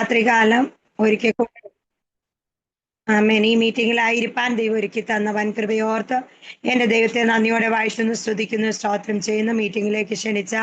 രാത്രികാലം ഒരിക്കൽ ആമേൻ. ഈ മീറ്റിംഗിലായിരിക്കാൻ ദൈവം ഒരുക്കി തന്ന വൻകൃപയോർത്ത് എന്റെ ദൈവത്തെ നന്ദിയോടെ വാഴ്ത്തുന്നു, സ്തുതിക്കുന്നു, സ്തോത്രം ചെയ്യുന്നു. മീറ്റിംഗിലേക്ക് ക്ഷണിച്ച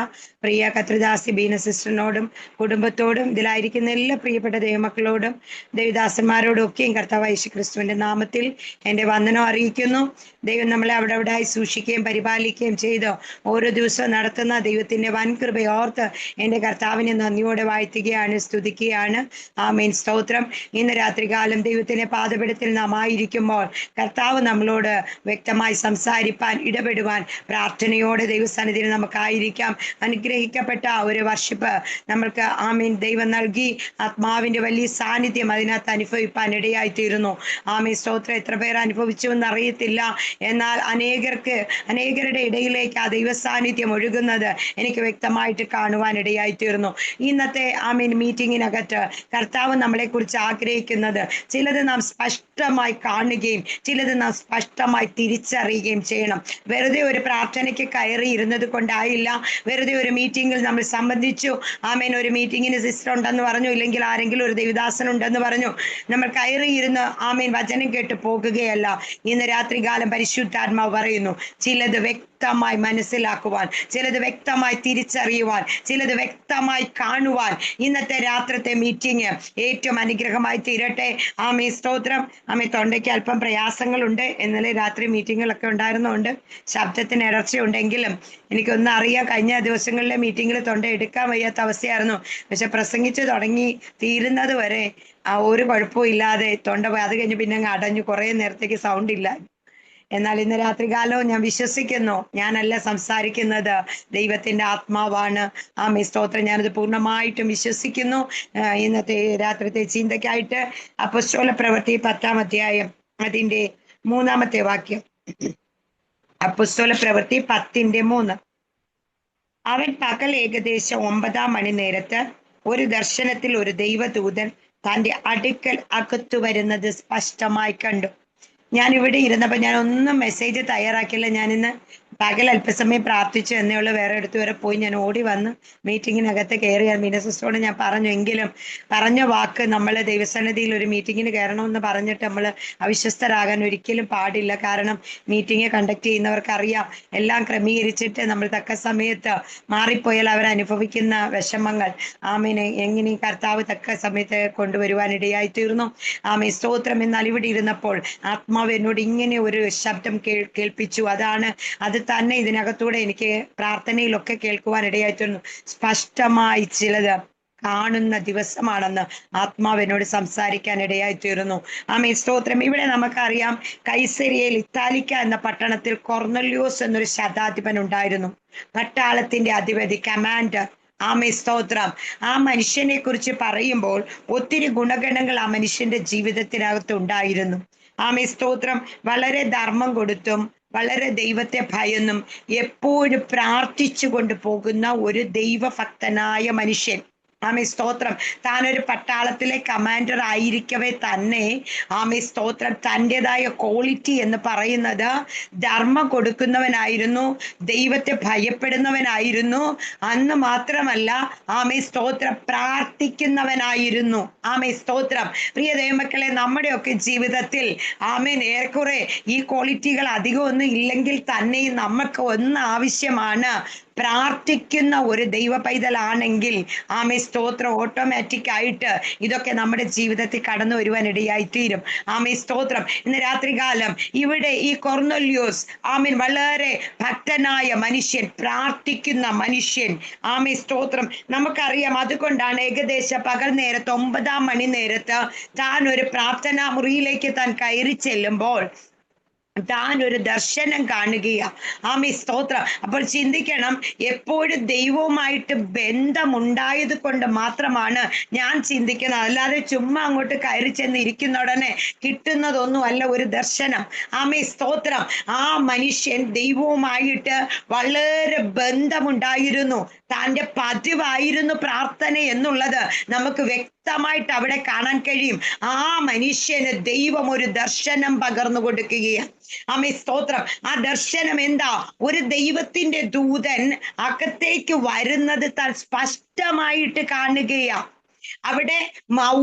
പ്രിയ കത്രിദാസി ബീന സിസ്റ്ററിനോടും കുടുംബത്തോടും ഇതിലായിരിക്കുന്ന എല്ലാ പ്രിയപ്പെട്ട ദൈവമക്കളോടും ദൈവദാസന്മാരോടും ഒക്കെയും കർത്താവ് യേശുക്രിസ്തുവിന്റെ നാമത്തിൽ എന്റെ വന്ദനം അറിയിക്കുന്നു. ദൈവം നമ്മളെ അവിടെ സൂക്ഷിക്കുകയും പരിപാലിക്കുകയും ചെയ്ത് ഓരോ ദിവസവും നടത്തുന്ന ദൈവത്തിന്റെ വൻകൃപയോർത്ത് എന്റെ കർത്താവിനെ നന്ദിയോടെ വാഴ്ത്തുകയാണ്, സ്തുതിക്കുകയാണ്. ആമേൻ, സ്തോത്രം. ഇന്ന് രാത്രികാലം ദൈവത്തിന്റെ പാദപീഠത്തിൽ നാം ആയിരിക്കുമ്പോൾ കർത്താവ് നമ്മളോട് വ്യക്തമായി സംസാരിപ്പാൻ, ഇടപെടുവാൻ പ്രാർത്ഥനയോടെ ദൈവസന്നിധിയിൽ നമുക്കായിരിക്കാം. അനുഗ്രഹിക്കപ്പെട്ട ഒരു വർഷിപ്പ് നമ്മൾക്ക് ആമീൻ ദൈവം നൽകി. ആത്മാവിന്റെ വലിയ സാന്നിധ്യം അതിനകത്ത് അനുഭവിപ്പാൻ ഇടയായിത്തീരുന്നു. ആമീൻ, സ്തോത്രം. എത്ര പേർ അനുഭവിച്ചു എന്നറിയത്തില്ല, എന്നാൽ അനേകരുടെ ഇടയിലേക്ക് ആ ദൈവ സാന്നിധ്യം ഒഴുകുന്നത് എനിക്ക് വ്യക്തമായിട്ട് കാണുവാൻ ഇടയായിത്തീർന്നു. ഇന്നത്തെ ആമീൻ മീറ്റിങ്ങിനകത്ത് കർത്താവ് നമ്മളെ കുറിച്ച് ആഗ്രഹിക്കുന്നത് ചിലത് നാം സ്പഷ്ടമായി കാണുകയും ചിലത് നാം സ്പഷ്ടമായി തിരിച്ചറിയുകയും ചെയ്യണം. വെറുതെ ഒരു പ്രാർത്ഥനയ്ക്ക് കയറി ഇരുന്നത് കൊണ്ടായില്ല. വെറുതെ ഒരു മീറ്റിംഗിൽ നമ്മൾ സംബന്ധിച്ചു, ആമേൻ, ഒരു മീറ്റിങ്ങിന് സിസ്റ്റർ ഉണ്ടെന്ന് പറഞ്ഞു, ഇല്ലെങ്കിൽ ആരെങ്കിലും ഒരു ദേവദാസൻ ഉണ്ടെന്ന് പറഞ്ഞു, നമ്മൾ കയറി ഇരുന്ന് ആമേൻ വചനം കേട്ട് പോകുകയല്ല. ഇന്ന് രാത്രികാലം പരിശുദ്ധാത്മാവ് പറയുന്നു, ചിലത് വ്യക്തമായി മനസ്സിലാക്കുവാൻ, ചിലത് വ്യക്തമായി തിരിച്ചറിയുവാൻ, ചിലത് വ്യക്തമായി കാണുവാൻ ഇന്നത്തെ രാത്രിത്തെ മീറ്റിംഗ് ഏറ്റവും അനുഗ്രഹമായി തീരട്ടെ. ആമേ, സ്തോത്രം. ആമേ, തൊണ്ടയ്ക്ക് അല്പം പ്രയാസങ്ങളുണ്ട്. ഇന്നലെ രാത്രി മീറ്റിങ്ങുകളൊക്കെ ഉണ്ടായിരുന്നുകൊണ്ട് ശബ്ദത്തിന് ഇടർച്ചയുണ്ടെങ്കിലും എനിക്കൊന്നും അറിയാം. കഴിഞ്ഞ ദിവസങ്ങളിലെ മീറ്റിങ്ങിൽ തൊണ്ട എടുക്കാൻ വയ്യാത്ത അവസ്ഥയായിരുന്നു. പക്ഷെ പ്രസംഗിച്ച് തുടങ്ങി തീരുന്നത് വരെ ഒരു കുഴപ്പവും ഇല്ലാതെ തൊണ്ട പോയി. അത് കഴിഞ്ഞ് പിന്നെ അങ്ങ് അടഞ്ഞു, കുറേ നേരത്തേക്ക് സൗണ്ട് ഇല്ല. എന്നാൽ ഇന്ന് രാത്രികാലവും ഞാൻ വിശ്വസിക്കുന്നു, ഞാനല്ല സംസാരിക്കുന്നത്, ദൈവത്തിന്റെ ആത്മാവാണ്. ആമേൻ, സ്തോത്രം. ഞാനത് പൂർണ്ണമായിട്ടും വിശ്വസിക്കുന്നു. ഇന്നത്തെ രാത്രിത്തെ ചിന്തയ്ക്കായിട്ട് അപ്പോസ്തല പ്രവൃത്തി 10-ാം അധ്യായം അതിന്റെ 3-ാമത്തെ വാക്യം. അപ്പോസ്തല പ്രവൃത്തി 10:3. അവൻ പകൽ ഏകദേശം 9-ാം മണി നേരത്ത് ഒരു ദർശനത്തിൽ ഒരു ദൈവദൂതൻ തന്റെ അടുക്കൽ അകത്തു വരുന്നത് സ്പഷ്ടമായി കണ്ടു. ഞാൻ ഇവിടെ ഇരുന്നപ്പോൾ ഞാൻ ഒന്നും മെസ്സേജ് തയ്യാറാക്കിയില്ല. ഞാനിന്ന് പകൽ അല്പസമയം പ്രാർത്ഥിച്ചു എന്നേ ഉള്ളൂ. വേറെ അടുത്ത് വരെ പോയി ഞാൻ ഓടി വന്ന് മീറ്റിങ്ങിനകത്ത് കയറിയാൽ മീന സിസ്റ്ററോട് ഞാൻ പറഞ്ഞു, എങ്കിലും പറഞ്ഞ വാക്ക് നമ്മൾ ദൈവസന്നിധിയിൽ ഒരു മീറ്റിങ്ങിന് കയറണമെന്ന് പറഞ്ഞിട്ട് നമ്മൾ അവിശ്വസ്തരാകാൻ ഒരിക്കലും പാടില്ല. കാരണം മീറ്റിംഗ് കണ്ടക്ട് ചെയ്യുന്നവർക്ക് അറിയാം, എല്ലാം ക്രമീകരിച്ചിട്ട് നമ്മൾ തക്ക സമയത്ത് മാറിപ്പോയാൽ അവർ അനുഭവിക്കുന്ന വിഷമങ്ങൾ ആമേനെ എങ്ങനെ കർത്താവ് തക്ക സമയത്ത് കൊണ്ടുവരുവാൻ ഇടയായി തീർന്നു. ആമേ, സ്തോത്രം. എന്നാൽ ഇവിടെ ഇരുന്നപ്പോൾ ആത്മാവ് എന്നോട് ഇങ്ങനെ ഒരു ശബ്ദം കേൾപ്പിച്ചു. അത് തന്നെ ഇതിനകത്തൂടെ എനിക്ക് പ്രാർത്ഥനയിലൊക്കെ കേൾക്കുവാൻ ഇടയായിത്തീർന്നു. സ്പഷ്ടമായി ചിലത് കാണുന്ന ദിവസമാണെന്ന് ആത്മാവ് എന്നോട് സംസാരിക്കാൻ ഇടയായിത്തീർന്നു. ആമേൻ, സ്തോത്രം. ഇവിടെ നമുക്കറിയാം, കൈസരിയയിൽ ഇത്താലിക്ക എന്ന പട്ടണത്തിൽ കൊർന്നല്യോസ് എന്നൊരു ശതാധിപൻ ഉണ്ടായിരുന്നു. പട്ടാളത്തിന്റെ അധിപതി, കമാൻഡർ. ആമേ, സ്തോത്രം. ആ മനുഷ്യനെ കുറിച്ച് പറയുമ്പോൾ ഒത്തിരി ഗുണഗണങ്ങൾ ആ മനുഷ്യന്റെ ജീവിതത്തിനകത്ത് ഉണ്ടായിരുന്നു. ആമേ, സ്തോത്രം. വളരെ ധർമ്മം കൊടുത്തും വളരെ ദൈവത്തെ ഭയന്നും എപ്പോഴും പ്രാർത്ഥിച്ചു കൊണ്ട് പോകുന്ന ഒരു ദൈവഭക്തനായ മനുഷ്യൻ. ആമേ, സ്തോത്രം. താനൊരു പട്ടാളത്തിലെ കമാൻഡർ ആയിരിക്കവേ തന്നെ ആമേ, സ്തോത്രം, തൻ്റെതായ ക്വാളിറ്റി എന്ന് പറയുന്നത് ധർമ്മം കൊടുക്കുന്നവനായിരുന്നു, ദൈവത്തെ ഭയപ്പെടുന്നവനായിരുന്നു. അന്ന് മാത്രമല്ല, ആമേ, സ്തോത്രം, പ്രാർത്ഥിക്കുന്നവനായിരുന്നു. ആമേ, സ്തോത്രം. പ്രിയ ദൈവമക്കളെ, നമ്മുടെയൊക്കെ ജീവിതത്തിൽ ആമേൻ ഏറെക്കുറെ ഈ ക്വാളിറ്റികൾ അധികമൊന്നും ഇല്ലെങ്കിൽ തന്നെ നമുക്ക് ഒന്ന് ആവശ്യമാണ്. പ്രാർത്ഥിക്കുന്ന ഒരു ദൈവ പൈതലാണെങ്കിൽ ആമേ, സ്തോത്രം, ഓട്ടോമാറ്റിക് ആയിട്ട് ഇതൊക്കെ നമ്മുടെ ജീവിതത്തിൽ കടന്നു വരുവാൻ ഇടയായി തീരും. ആമേ, സ്തോത്രം. ഇന്ന് രാത്രികാലം ഇവിടെ ഈ കൊർന്നല്യോസ് ആമേൻ വളരെ ഭക്തനായ മനുഷ്യൻ, പ്രാർത്ഥിക്കുന്ന മനുഷ്യൻ. ആമേ, സ്തോത്രം. നമുക്കറിയാം, അതുകൊണ്ടാണ് ഏകദേശം പകൽ നേരത്ത് 9-ാം മണി നേരത്ത് താൻ ഒരു പ്രാർത്ഥനാ മുറിയിലേക്ക് താൻ കയറി ചെല്ലുമ്പോൾ താൻ ഒരു ദർശനം കാണുകയാ. ആമേ, സ്തോത്രം. അപ്പോൾ ചിന്തിക്കണം, എപ്പോഴും ദൈവവുമായിട്ട് ബന്ധമുണ്ടായത് കൊണ്ട് മാത്രമാണ് ഞാൻ ചിന്തിക്കുന്നത്. അല്ലാതെ ചുമ്മാ അങ്ങോട്ട് കയറി ചെന്ന് ഇരിക്കുന്ന ഉടനെ കിട്ടുന്നതൊന്നും അല്ല ഒരു ദർശനം. ആമേ, സ്തോത്രം. ആ മനുഷ്യൻ ദൈവവുമായിട്ട് വളരെ ബന്ധമുണ്ടായിരുന്നു. തൻ്റെ പതിവായിരുന്നു പ്രാർത്ഥന എന്നുള്ളത് നമുക്ക് വ്യക്തമായിട്ട് അവിടെ കാണാൻ കഴിയും. ആ മനുഷ്യന് ദൈവം ഒരു ദർശനം പകർന്നു കൊടുക്കുകയാണ്. ആമേ, സ്തോത്രം. ആ ദർശനം എന്താ? ഒരു ദൈവത്തിന്റെ ദൂതൻ അകത്തേക്ക് വരുന്നത് താൻ സ്പഷ്ടമായിട്ട് കാണുകയാ. അവിടെ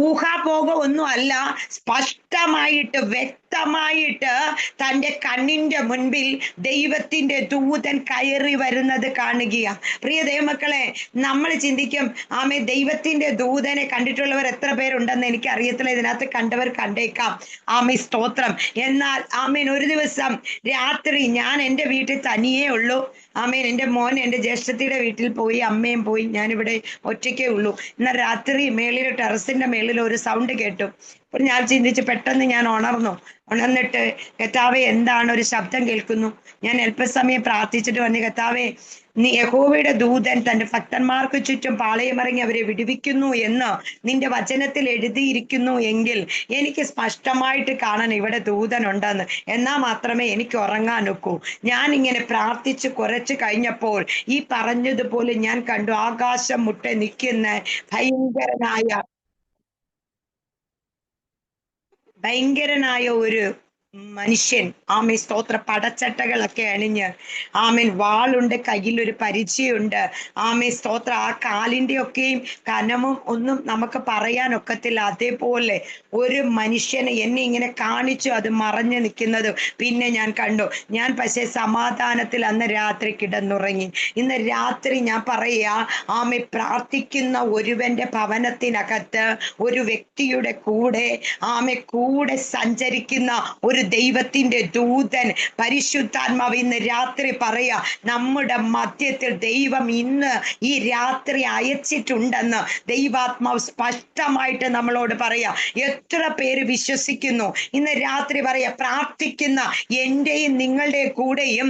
ഊഹാപോഹം ഒന്നും അല്ല, സ്പഷ്ടമായിട്ട് വ്യക്തമായിട്ട് തൻ്റെ കണ്ണിന്റെ മുൻപിൽ ദൈവത്തിന്റെ ദൂതൻ കയറി വരുന്നത് കാണുകയാ. പ്രിയ ദൈവമക്കളെ, നമ്മൾ ചിന്തിക്കും, ആമേ ദൈവത്തിന്റെ ദൂതനെ കണ്ടിട്ടുള്ളവർ എത്ര പേരുണ്ടെന്ന് എനിക്ക് അറിയത്തില്ല, ഇതിനകത്ത് കണ്ടവർ കണ്ടേക്കാം. ആമേ സ്തോത്രം. എന്നാൽ ആമേൻ ഒരു ദിവസം രാത്രി ഞാൻ എൻ്റെ വീട്ടിൽ തനിയേ ഉള്ളൂ. ആമേൻ എൻ്റെ മോൻ എൻ്റെ ജ്യേഷ്ഠത്തിയുടെ വീട്ടിൽ പോയി, അമ്മയും പോയി, ഞാനിവിടെ ഒറ്റയ്ക്കേ ഉള്ളൂ. എന്നാൽ രാത്രി മേളിൽ ടെറസിന്റെ മേളിൽ ഒരു സൗണ്ട് കേട്ടു. അപ്പോൾ ഞാൻ ചിന്തിച്ച് പെട്ടെന്ന് ഞാൻ ഉണർന്നിട്ട് കർത്താവേ എന്താണ്, ഒരു ശബ്ദം കേൾക്കുന്നു. ഞാൻ അല്പസമയം പ്രാർത്ഥിച്ചിട്ട് വന്നു, കർത്താവേ നീ യഹോവയുടെ ദൂതൻ തന്റെ ഭക്തന്മാർക്ക് ചുറ്റും പാളയമിറങ്ങി അവരെ വിടുവിക്കുന്നു എന്ന് നിന്റെ വചനത്തിൽ എഴുതിയിരിക്കുന്നു എങ്കിൽ എനിക്ക് സ്പഷ്ടമായിട്ട് കാണാൻ ഇവിടെ ദൂതൻ ഉണ്ടെന്ന്. എന്നാൽ മാത്രമേ എനിക്ക് ഉറങ്ങാൻ ഒക്കൂ. ഞാൻ ഇങ്ങനെ പ്രാർത്ഥിച്ച് കുറച്ച് കഴിഞ്ഞപ്പോൾ ഈ പറഞ്ഞതുപോലെ ഞാൻ കണ്ടു, ആകാശം മുട്ടെ നിൽക്കുന്ന ഭയങ്കരനായ ഒരു മനുഷ്യൻ. ആമേ സ്തോത്ര. പടച്ചട്ടകളൊക്കെ അണിഞ്ഞ്, ആമേൻ വാളുണ്ട്, കയ്യിലൊരു പരിചയുണ്ട്. ആമേ സ്തോത്ര. ആ കാലിന്റെ ഒക്കെയും കനമും ഒന്നും നമുക്ക് പറയാനൊക്കത്തില്ല. അതേപോലെ ഒരു മനുഷ്യനെ എന്നെ ഇങ്ങനെ കാണിച്ചു, അത് മറഞ്ഞു നിൽക്കുന്നത് പിന്നെ ഞാൻ കണ്ടു. ഞാൻ പക്ഷേ സമാധാനത്തിൽ അന്ന് രാത്രി കിടന്നുറങ്ങി. ഇന്ന് രാത്രി ഞാൻ പറയാ, ആമേ പ്രാർത്ഥിക്കുന്ന ഒരുവന്റെ ഭവനത്തിനകത്ത് ഒരു വ്യക്തിയുടെ കൂടെ കൂടെ സഞ്ചരിക്കുന്ന ഒരു ദൈവത്തിന്റെ ദൂതൻ പരിശുദ്ധാത്മാവ് ഇന്ന് രാത്രി പറയാ, നമ്മുടെ മധ്യത്തിൽ ദൈവം ഇന്ന് ഈ രാത്രി അയച്ചിട്ടുണ്ടെന്ന് ദൈവാത്മാവ് സ്പഷ്ടമായിട്ട് നമ്മളോട് പറയാ. എത്ര പേര് വിശ്വസിക്കുന്നു? ഇന്ന് രാത്രി പറയാ, പ്രാർത്ഥിക്കുന്ന എന്റെയും നിങ്ങളുടെ കൂടെയും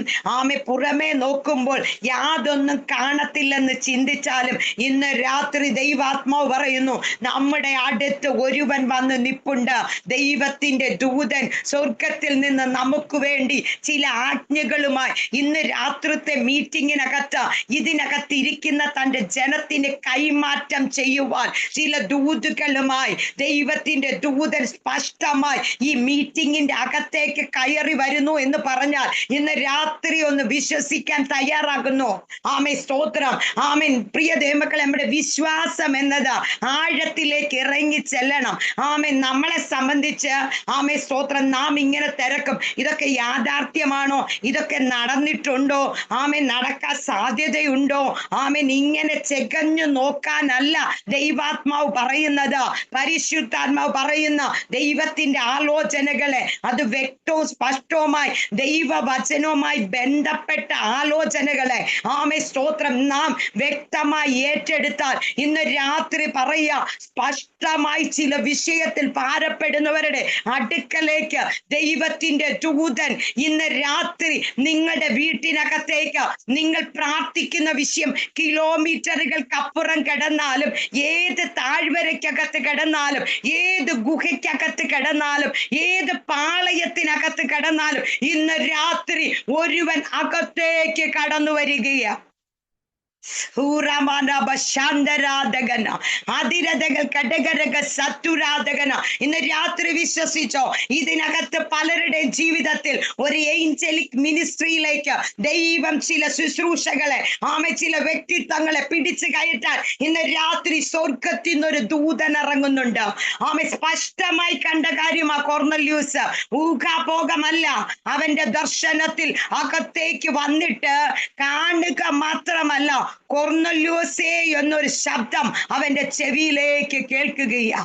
പുറമേ നോക്കുമ്പോൾ യാതൊന്നും കാണത്തില്ലെന്ന് ചിന്തിച്ചാലും ഇന്ന് രാത്രി ദൈവാത്മാവ് പറയുന്നു, നമ്മുടെ അടുത്ത് ഒരുവൻ വന്ന് നിപ്പുണ്ട്. ദൈവത്തിന്റെ ദൂതൻ സ്വർഗത്തിൽ നിന്ന് നമുക്ക് വേണ്ടി ചില ആജ്ഞകളുമായി ഇന്ന് രാത്രിത്തെ മീറ്റിങ്ങിനകത്ത് ഇതിനകത്ത് ഇരിക്കുന്ന തന്റെ ജനത്തിന് കൈമാറ്റം ചെയ്യുവാൻ ചില ദൂതുകളുമായി ദൈവത്തിന്റെ ദൂതൻ സ്പഷ്ടമായി ഈ മീറ്റിങ്ങിന്റെ അകത്തേക്ക് കയറി വരുന്നു എന്ന് പറഞ്ഞാൽ ഇന്ന് രാത്രി ഒന്ന് വിശ്വസിക്കാൻ തയ്യാറാകുന്നു. ആമേ സ്തോത്രം. ആമേൻ. പ്രിയ ദൈവമക്കളെ, നമ്മുടെ വിശ്വാസം എന്നത് ആഴത്തിലേക്ക് ഇറങ്ങി ചെല്ലണം. ആമേൻ. നമ്മളെ സംബന്ധിച്ച് ആമേ സ്തോത്രം, നാം ഇങ്ങനെ തിരക്കും, ഇതൊക്കെ യാഥാർത്ഥ്യമാണോ, ഇതൊക്കെ നടന്നിട്ടുണ്ടോ, ആമേൻ നടക്കാൻ സാധ്യതയുണ്ടോ, ആമേൻ ഇങ്ങനെ ചെകഞ്ഞു നോക്കാനല്ല ദൈവാത്മാവ് പറയുന്നത്. പരിശുദ്ധാത്മാവ് പറയുന്ന ദൈവത്തിന്റെ ആലോചനകളെ അത് വ്യക്തവും സ്പഷ്ടവുമായി ദൈവവചനവുമായി ബന്ധപ്പെട്ട ആലോചനകളെ ആമേ സ്തോത്രം നാം വ്യക്തമായി ഏറ്റെടുത്താൽ ഇന്ന് രാത്രി പറയുക, സ്പഷ്ടമായി ചില വിഷയത്തിൽ ഭാരപ്പെടുന്നവരുടെ അടുക്കലേക്ക് ദൈവത്തിന്റെ ദൂതൻ ഇന്ന് രാത്രി നിങ്ങളുടെ വീട്ടിനകത്തേക്ക്, നിങ്ങൾ പ്രാർത്ഥിക്കുന്ന വിഷയം കിലോമീറ്ററുകൾക്കപ്പുറം കിടന്നാലും, ഏത് താഴ്വരയ്ക്കകത്ത് കിടന്നാലും, ഏത് ഗുഹയ്ക്കകത്ത് കിടന്നാലും, ഏത് പാളയത്തിനകത്ത് കിടന്നാലും ഇന്ന് രാത്രി ഒരുവൻ അകത്തേക്ക് കടന്നു വരികയാണ്. ഇന്ന് രാത്രി വിശ്വസിച്ചോ, ഇതിനകത്ത് പലരുടെയും ജീവിതത്തിൽ ഒരു ഏഞ്ചലിക് മിനിസ്ട്രിയിലേക്ക് ദൈവം ചില ശുശ്രൂഷകളെ ചില വ്യക്തിത്വങ്ങളെ പിടിച്ചു കയറ്റാൻ ഇന്ന് രാത്രി സ്വർഗത്തിൽ നിന്നൊരു ദൂതൻ ഇറങ്ങുന്നുണ്ട്. സ്പഷ്ടമായി കണ്ട കാര്യമാ കൊർന്നല്യൂസ്. ഊഹാപോഹമല്ല. അവന്റെ ദർശനത്തിൽ അകത്തേക്ക് വന്നിട്ട് കാണുക മാത്രമല്ല, കൊർന്നല്യൂസേ എന്നൊരു ശബ്ദം അവന്റെ ചെവിയിലേക്ക് കേൾക്കുകയാ.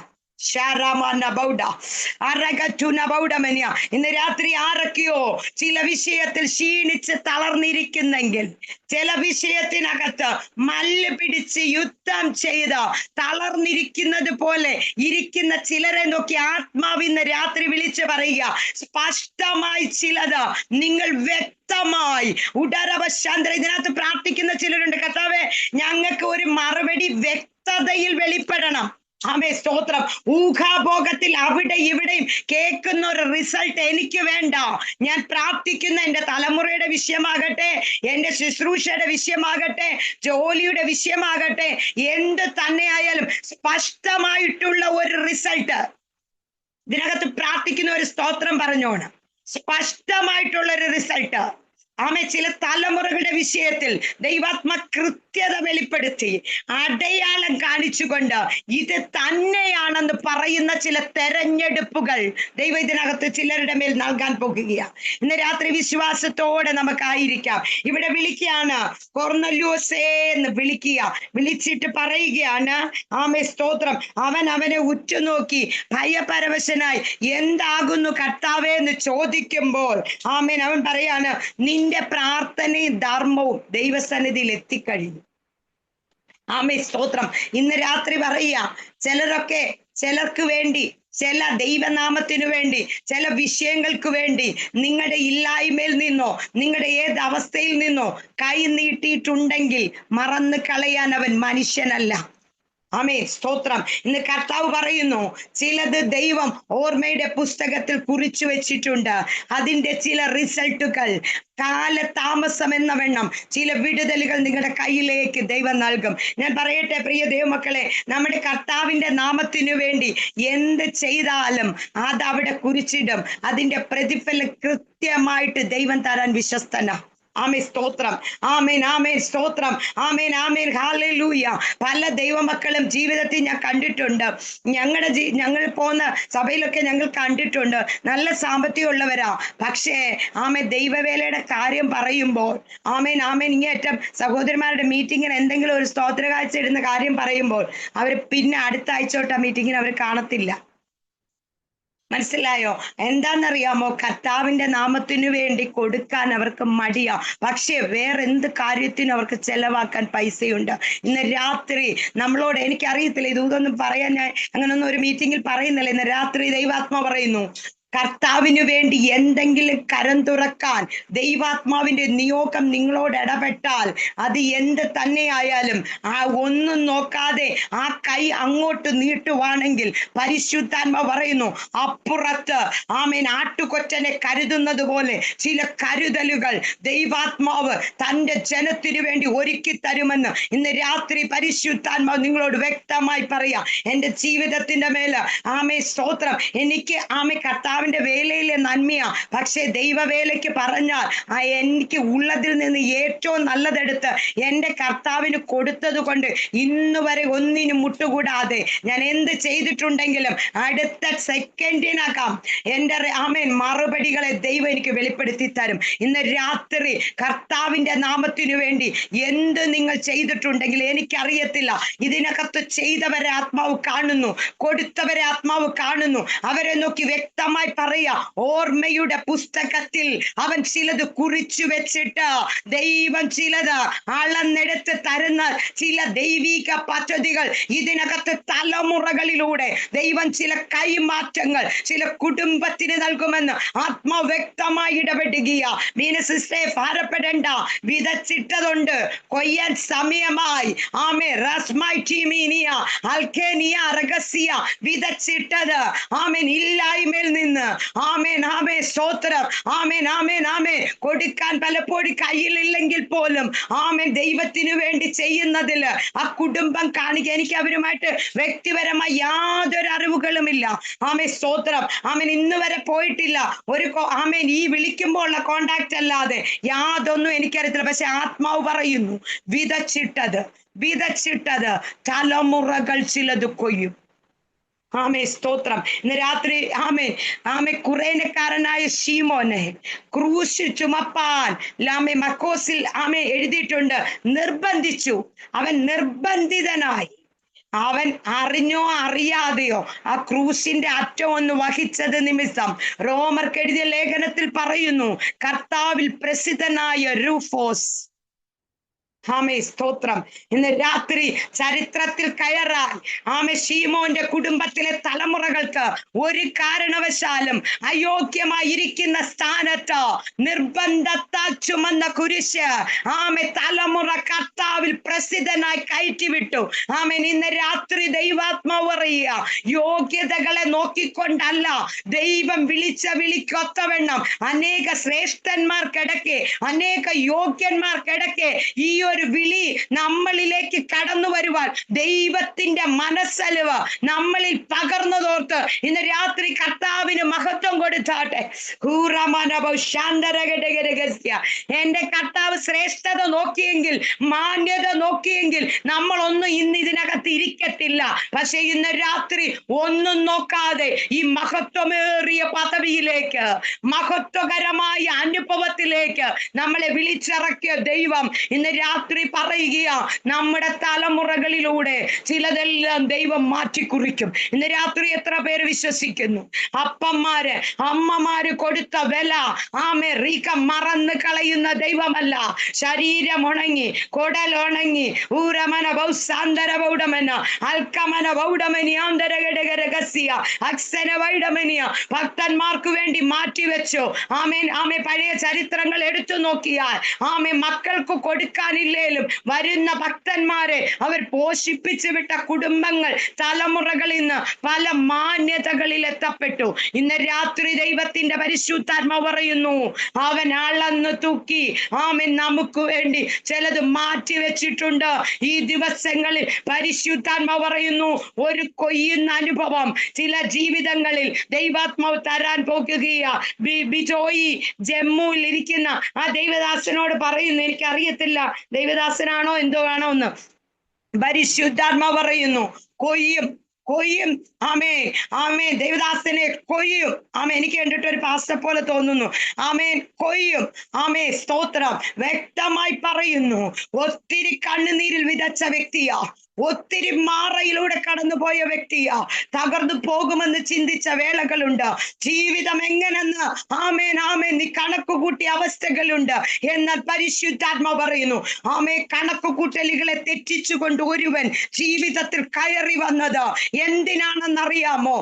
ഇന്ന് രാത്രി ആരൊക്കെയോ ചില വിഷയത്തിൽ ക്ഷീണിച്ച് തളർന്നിരിക്കുന്നെങ്കിൽ, ചില വിഷയത്തിനകത്ത് മല്ല് പിടിച്ച് യുദ്ധം ചെയ്ത് തളർന്നിരിക്കുന്നത് പോലെ ഇരിക്കുന്ന ചിലരെ നോക്കി ആത്മാവ് ഇന്ന് രാത്രി വിളിച്ചു പറയുക, സ്പഷ്ടമായി ചിലത് നിങ്ങൾ വ്യക്തമായി ഉടരവശാന്തര. ഇതിനകത്ത് പ്രാർത്ഥിക്കുന്ന ചിലരുണ്ട്, കർത്താവേ ഞങ്ങൾക്ക് ഒരു മറുപടി വ്യക്തതയിൽ വെളിപ്പെടണം. ആമേ സ്തോത്രം. ഊഹാഭോഗത്തിൽ അവിടെ ഇവിടെയും കേൾക്കുന്ന ഒരു റിസൾട്ട് എനിക്ക് വേണ്ട. ഞാൻ പ്രാർത്ഥിക്കുന്ന എൻ്റെ തലമുറയുടെ വിഷയമാകട്ടെ, എൻ്റെ ശുശ്രൂഷയുടെ വിഷയമാകട്ടെ, ജോലിയുടെ വിഷയമാകട്ടെ, എന്ത് തന്നെയായാലും സ്പഷ്ടമായിട്ടുള്ള ഒരു റിസൾട്ട്. ഇതിനകത്ത് പ്രാർത്ഥിക്കുന്ന ഒരു സ്തോത്രം പറഞ്ഞോണം. സ്പഷ്ടമായിട്ടുള്ള ഒരു റിസൾട്ട്. ചില തലമുറകളുടെ വിഷയത്തിൽ ദൈവാത്മ കൃത്യത വെളിപ്പെടുത്തി അടയാളം കാണിച്ചുകൊണ്ട് ഇത് തന്നെയാണെന്ന് പറയുന്ന ചില തെരഞ്ഞെടുപ്പുകൾ ദൈവം ഇതിനകത്ത് ചിലരുടെ മേൽ നൽകാൻ പോകുകയാണ്. ഇന്ന് രാത്രി വിശ്വാസത്തോടെ നമുക്കായിരിക്കാം. ഇവിടെ വിളിക്കുകയാണ്, കൊർന്നല്യോസേ എന്ന് വിളിക്കുക. വിളിച്ചിട്ട് പറയുകയാണ്, സ്തോത്രം, അവനെ ഉറ്റുനോക്കി ഭയപരവശനായി എന്താകുന്നു കർത്താവേ എന്ന് ചോദിക്കുമ്പോൾ അവൻ പറയാണ്, നിന്റെ പ്രാർത്ഥനയും ധർമ്മവും ദൈവസന്നിധിയിൽ എത്തിക്കഴിഞ്ഞു. സ്തോത്രം. ഇന്ന് രാത്രി പറയുക, ചിലർക്ക് വേണ്ടി, ചില ദൈവനാമത്തിനു വേണ്ടി, ചില വിഷയങ്ങൾക്ക് വേണ്ടി നിങ്ങളുടെ ഇല്ലായ്മയിൽ നിന്നോ നിങ്ങളുടെ ഏത് അവസ്ഥയിൽ നിന്നോ കൈ നീട്ടിയിട്ടുണ്ടെങ്കിൽ മറന്നു കളയാൻ അവൻ മനുഷ്യനല്ല. സ്തോത്രം. ഇന്ന് കർത്താവ് പറയുന്നു, ചിലത് ദൈവം ഓർമ്മയുടെ പുസ്തകത്തിൽ കുറിച്ചു വെച്ചിട്ടുണ്ട്. അതിന്റെ ചില റിസൾട്ടുകൾ കാലതാമസം എന്ന വണ്ണം ചില വിടുതലുകൾ നിങ്ങളുടെ കയ്യിലേക്ക് ദൈവം നൽകും. ഞാൻ പറയട്ടെ പ്രിയ ദൈവമക്കളെ, നമ്മുടെ കർത്താവിന്റെ നാമത്തിനു വേണ്ടി എന്ത് ചെയ്താലും അത് അവിടെ കുറിച്ചിടും. അതിന്റെ പ്രതിഫലം കൃത്യമായിട്ട് ദൈവം തരാൻ വിശ്വസ്തനാ. സ്തോത്രം. സ്തോത്രം. ഹല്ലേലൂയ. പല ദൈവമക്കളും ജീവിതത്തിൽ ഞാൻ കണ്ടിട്ടുണ്ട്. ഞങ്ങൾ പോകുന്ന സഭയിലൊക്കെ ഞങ്ങൾ കണ്ടിട്ടുണ്ട്. നല്ല സാമ്പത്തികമുള്ളവരാ. പക്ഷേ ദൈവവേലയുടെ കാര്യം പറയുമ്പോൾ ഇങ്ങേറ്റം സഹോദരന്മാരുടെ മീറ്റിങ്ങിന് എന്തെങ്കിലും ഒരു സ്തോത്ര കാഴ്ച ഇടുന്ന കാര്യം പറയുമ്പോൾ അവർ പിന്നെ അടുത്ത ആഴ്ച തൊട്ട് ആ മീറ്റിങ്ങിന് അവർ കാണത്തില്ല. മനസ്സിലായോ? എന്താണെന്നറിയാമോ? കർത്താവിന്റെ നാമത്തിനു വേണ്ടി കൊടുക്കാൻ അവർക്ക് മടിയാ. പക്ഷെ വേറെന്ത് കാര്യത്തിനും അവർക്ക് ചെലവാക്കാൻ പൈസയുണ്ട്. ഇന്ന് രാത്രി നമ്മളോട്, എനിക്കറിയത്തില്ല ഇതൊന്നും പറയാൻ, ഞാൻ അങ്ങനൊന്നും ഒരു മീറ്റിങ്ങിൽ പറയുന്നില്ല. ഇന്ന് രാത്രി ദൈവാത്മാ പറയുന്നു, കർത്താവിനു വേണ്ടി എന്തെങ്കിലും കരം തുറക്കാൻ ദൈവാത്മാവിന്റെ നിയോഗം നിങ്ങളോട് ഇടപെട്ടാൽ അത് എന്ത് തന്നെയായാലും ഒന്നും നോക്കാതെ ആ കൈ അങ്ങോട്ട് നീട്ടുവാണെങ്കിൽ പരിശുദ്ധാത്മ പറയുന്നു, അപ്പുറത്ത് ആട്ടുകൊറ്റനെ കരുതുന്നത് പോലെ ചില കരുതലുകൾ ദൈവാത്മാവ് തന്റെ ജനത്തിനു വേണ്ടി ഒരുക്കി തരുമെന്ന് ഇന്ന് രാത്രി പരിശുദ്ധാത്മാവ് നിങ്ങളോട് വ്യക്തമായി പറയാം. എന്റെ ജീവിതത്തിന്റെ മേല് സ്തോത്രം. എനിക്ക് കർത്താവ് വേലയിലെ നന്മയാ. പക്ഷെ ദൈവവേലയ്ക്ക് പറഞ്ഞാൽ എനിക്ക് ഉള്ളതിൽ നിന്ന് ഏറ്റവും നല്ലതെടുത്ത് എന്റെ കർത്താവിന് കൊടുത്തത് കൊണ്ട് ഇന്ന് വരെ ഒന്നിനും മുട്ടുകൂടാതെ ഞാൻ എന്ത് ചെയ്തിട്ടുണ്ടെങ്കിലും അടുത്ത സെക്കൻഡിനകം എന്റെ മറുപടികളെ ദൈവം എനിക്ക് വെളിപ്പെടുത്തി തരും. ഇന്ന് രാത്രി കർത്താവിന്റെ നാമത്തിനു വേണ്ടി എന്ത് നിങ്ങൾ ചെയ്തിട്ടുണ്ടെങ്കിൽ എനിക്കറിയത്തില്ല. ഇതിനകത്ത് ചെയ്തവരെ ആത്മാവ് കാണുന്നു, കൊടുത്തവരെ ആത്മാവ് കാണുന്നു. അവരെ നോക്കി വ്യക്തമായി പറയാ, ഓർമ്മയുടെ പുസ്തകത്തിൽ അവൻ ചിലത് കുറിച്ചു വെച്ചിട്ട് ദൈവം ചിലത് അളന്നെടുത്ത് തരുന്ന ചില ദൈവിക പദ്ധതികൾ ഇതിനകത്ത് തലമുറകളിലൂടെ ദൈവം ചില കൈമാറ്റങ്ങൾ ചില കുടുംബത്തിന് നൽകുമെന്ന് ആത്മാവ് വ്യക്തമായി ഇടപെടുകയാ. മീനസിസ്റ്റേ ഭാരപ്പെടേണ്ട, വിതച്ചിട്ടതുണ്ട്, കൊയ്യാൻ സമയമായി. വിതച്ചിട്ടത് ഇല്ലായ്മയിൽ നിന്ന് സ്തോത്രം. കൊടുക്കാൻ പലപ്പോഴും കയ്യിലില്ലെങ്കിൽ പോലും ദൈവത്തിനു വേണ്ടി ചെയ്യുന്നതിൽ ആ കുടുംബം കാണിക്കുക. എനിക്ക് അവരുമായിട്ട് വ്യക്തിപരമായി യാതൊരു അറിവുകളുമില്ല. സ്തോത്രം. ഇന്ന് വരെ പോയിട്ടില്ല. ഒരു ഈ വിളിക്കുമ്പോൾ ഉള്ള കോണ്ടാക്ട് അല്ലാതെ യാതൊന്നും എനിക്കറിയത്തില്ല. പക്ഷെ ആത്മാവ് പറയുന്നു, വിതച്ചിട്ടത് തലമുറകൾ ചിലത് കൊയ്യും. സ്തോത്രം. ഇന്ന് രാത്രി കുറേനക്കാരനായ ശീമോനെ ക്രൂശ് ചുമപ്പാൻ മക്കോസിൽ എഴുതിയിട്ടുണ്ട്. നിർബന്ധിച്ചു. അവൻ നിർബന്ധിതനായി. അവൻ അറിഞ്ഞോ അറിയാതെയോ ആ ക്രൂശിന്റെ അറ്റം ഒന്ന് വഹിച്ചത് നിമിത്തം റോമർക്ക് എഴുതിയ ലേഖനത്തിൽ പറയുന്നു, കർത്താവിൽ പ്രസിദ്ധനായ രൂഫോസ് സ്തോത്രം. ഇന്ന് രാത്രി ചരിത്രത്തിൽ കയറാൻ ശീമോന്റെ കുടുംബത്തിലെ തലമുറകൾക്ക് ഒരു കാരണവശാലും അയോഗ്യമായിരിക്കുന്ന സ്ഥാനത്ത് നിർബന്ധത്താൽ ചുമന്ന കുരിശ് തലമുറ കർത്താവിൽ പ്രസിദ്ധനായി കയറ്റിവിട്ടു. ഇന്ന് രാത്രി ദൈവാത്മാവ് പറയുക, യോഗ്യതകളെ നോക്കിക്കൊണ്ടല്ല ദൈവം വിളിച്ച വിളിക്കൊത്തവണ്ണം അനേക ശ്രേഷ്ഠന്മാർക്കിടയ്ക്ക്, അനേക യോഗ്യന്മാർക്കിടയ്ക്ക് ഈ ഒരു വിളി നമ്മളിലേക്ക് കടന്നു വരുവാൻ ദൈവത്തിന്റെ മനസ്സലിവ് നമ്മളിൽ പകർന്നതോർത്ത് ഇന്ന് രാത്രി കർത്താവിന് മഹത്വം കൊടുത്താട്ടെ. എന്റെ കർത്താവ് ശ്രേഷ്ഠത നോക്കിയെങ്കിൽ, മാന്യത നോക്കിയെങ്കിൽ നമ്മളൊന്നും ഇന്ന് ഇതിനകത്ത് ഇരിക്കത്തില്ല. പക്ഷെ ഇന്ന് രാത്രി ഒന്നും നോക്കാതെ ഈ മഹത്വമേറിയ പദവിയിലേക്ക്, മഹത്വകരമായ അനുഭവത്തിലേക്ക് നമ്മളെ വിളിച്ചിറക്കിയ ദൈവം ഇന്ന് രാത്രി പറയുക, നമ്മുടെ തലമുറകളിലൂടെ ചിലതെല്ലാം ദൈവം മാറ്റിക്കുറിക്കും. ഇന്ന് രാത്രി എത്ര പേര് വിശ്വസിക്കുന്നു? അപ്പന്മാര് അമ്മമാര് കൊടുത്ത വില റീക്ക മറന്നു കളയുന്ന ദൈവമല്ല. ശരീരം ഉണങ്ങി, കൊടലുണങ്ങി, ഊരമന ബൗസാന്തര ബൗഡമന അൽക്കമന ബൗഡമനി ആന്തരകടകരകസ്യ അക്സന വൈഡമനിയ ഭക്തന്മാർക്ക് വേണ്ടി മാറ്റിവെച്ചു. ആമേൻ ആമേ. പഴയ ചരിത്രങ്ങൾ എടുത്തു നോക്കിയാൽ മക്കൾക്ക് കൊടുക്കാനില്ലേലും വരുന്ന ഭക്തന്മാരെ അവർ പോഷിപ്പിച്ചു വിട്ട കുടുംബങ്ങൾ തലമുറകളിൽ നിന്ന് പല മാന്യതകളിൽ എത്തപ്പെട്ടു. ഇന്ന് രാത്രി ദൈവത്തിന്റെ പരിശുദ്ധാത്മാവ് പറയുന്നു, അവൻ അളന്നു തൂക്കി നമുക്ക് വേണ്ടി ചിലത് മാറ്റി വെച്ചിട്ടുണ്ട്. ഈ ദിവസങ്ങളിൽ പരിശുദ്ധാത്മാവ് പറയുന്നു, ഒരു കൊയ്യുന്ന അനുഭവം ചില ജീവിതങ്ങളിൽ ദൈവാത്മാവ് തരാൻ പോകുകയാ. ബിജോയി ജമ്മുവിൽ ഇരിക്കുന്ന ആ ദൈവദാസനോട് പറയുന്നു, എനിക്കറിയത്തില്ല ദൈവദാസനാണോ എന്തോ ആണോ എന്ന്, പരിശുദ്ധാത്മാവ് പറയുന്നു, കൊയ്യും കൊയ്യും. ആമേൻ. ദൈവദാസനെ കൊയ്യും. എനിക്ക് കണ്ടിട്ട് ഒരു പാസ്റ്റർ പോലെ തോന്നുന്നു. കൊയ്യും. സ്തോത്രം. വ്യക്തമായി പറയുന്നു, ഒത്തിരി കണ്ണുനീരിൽ വിതച്ച വ്യക്തിയാ, ഒത്തിരി മാറയിലൂടെ കടന്നുപോയ വ്യക്തിയാ, തകർന്നു പോകുമെന്ന് ചിന്തിച്ച വേളകളുണ്ട്. ജീവിതം എങ്ങനെന്ന് നീ കണക്ക് കൂട്ടിയ അവസ്ഥകളുണ്ട്. എന്നാൽ പരിശുദ്ധാത്മാവ് പറയുന്നു, കണക്ക് കൂട്ടലുകളെ തെറ്റിച്ചുകൊണ്ട് ഒരുവൻ ജീവിതത്തിൽ കയറി വന്നത് എന്തിനാണെന്നറിയാമോ?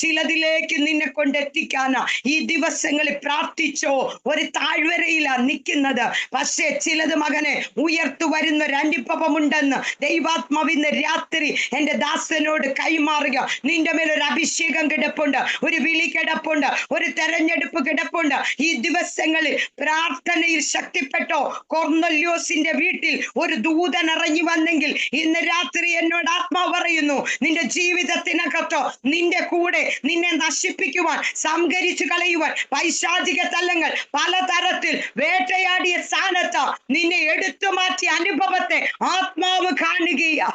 ചിലതിലേക്ക് നിന്നെ കൊണ്ടെത്തിക്കാന ഈ ദിവസങ്ങളിൽ പ്രാർത്ഥിച്ചോ. ഒരു താഴ്വരയിലാ നിൽക്കുന്നത്, പക്ഷേ ചിലത് മകനെ ഉയർത്തു വരുന്ന ഒരു അനുഭവമുണ്ടെന്ന് ദൈവാത്മാവിന്ന് രാത്രി എന്റെ ദാസനോട് കൈമാറുക. നിന്റെ മേൽ ഒരു അഭിഷേകം കിടപ്പുണ്ട്, ഒരു വിളി കിടപ്പുണ്ട്, ഒരു തെരഞ്ഞെടുപ്പ് കിടപ്പുണ്ട്. ഈ ദിവസങ്ങളിൽ പ്രാർത്ഥനയിൽ ശക്തിപ്പെട്ടോ. കൊർന്നല്യോസിന്റെ വീട്ടിൽ ഒരു ദൂതൻ ഇറങ്ങി വന്നെങ്കിൽ ഇന്ന് രാത്രി എന്നോട് ആത്മാവ് പറയുന്നു, നിന്റെ ജീവിതത്തിനകത്തോ നിന്റെ കൂടെ നിന്നെ നശിപ്പിക്കുവാൻ, സംഹരിച്ചു കളയുവാൻ പൈശാചിക തലങ്ങൾ പലതരത്തിൽ വേട്ടയാടിയ സ്ഥാനത്ത് നിന്നെ എടുത്തു മാറ്റിയ അനുഭവത്തെ ആത്മാവ് കാണുകയാ.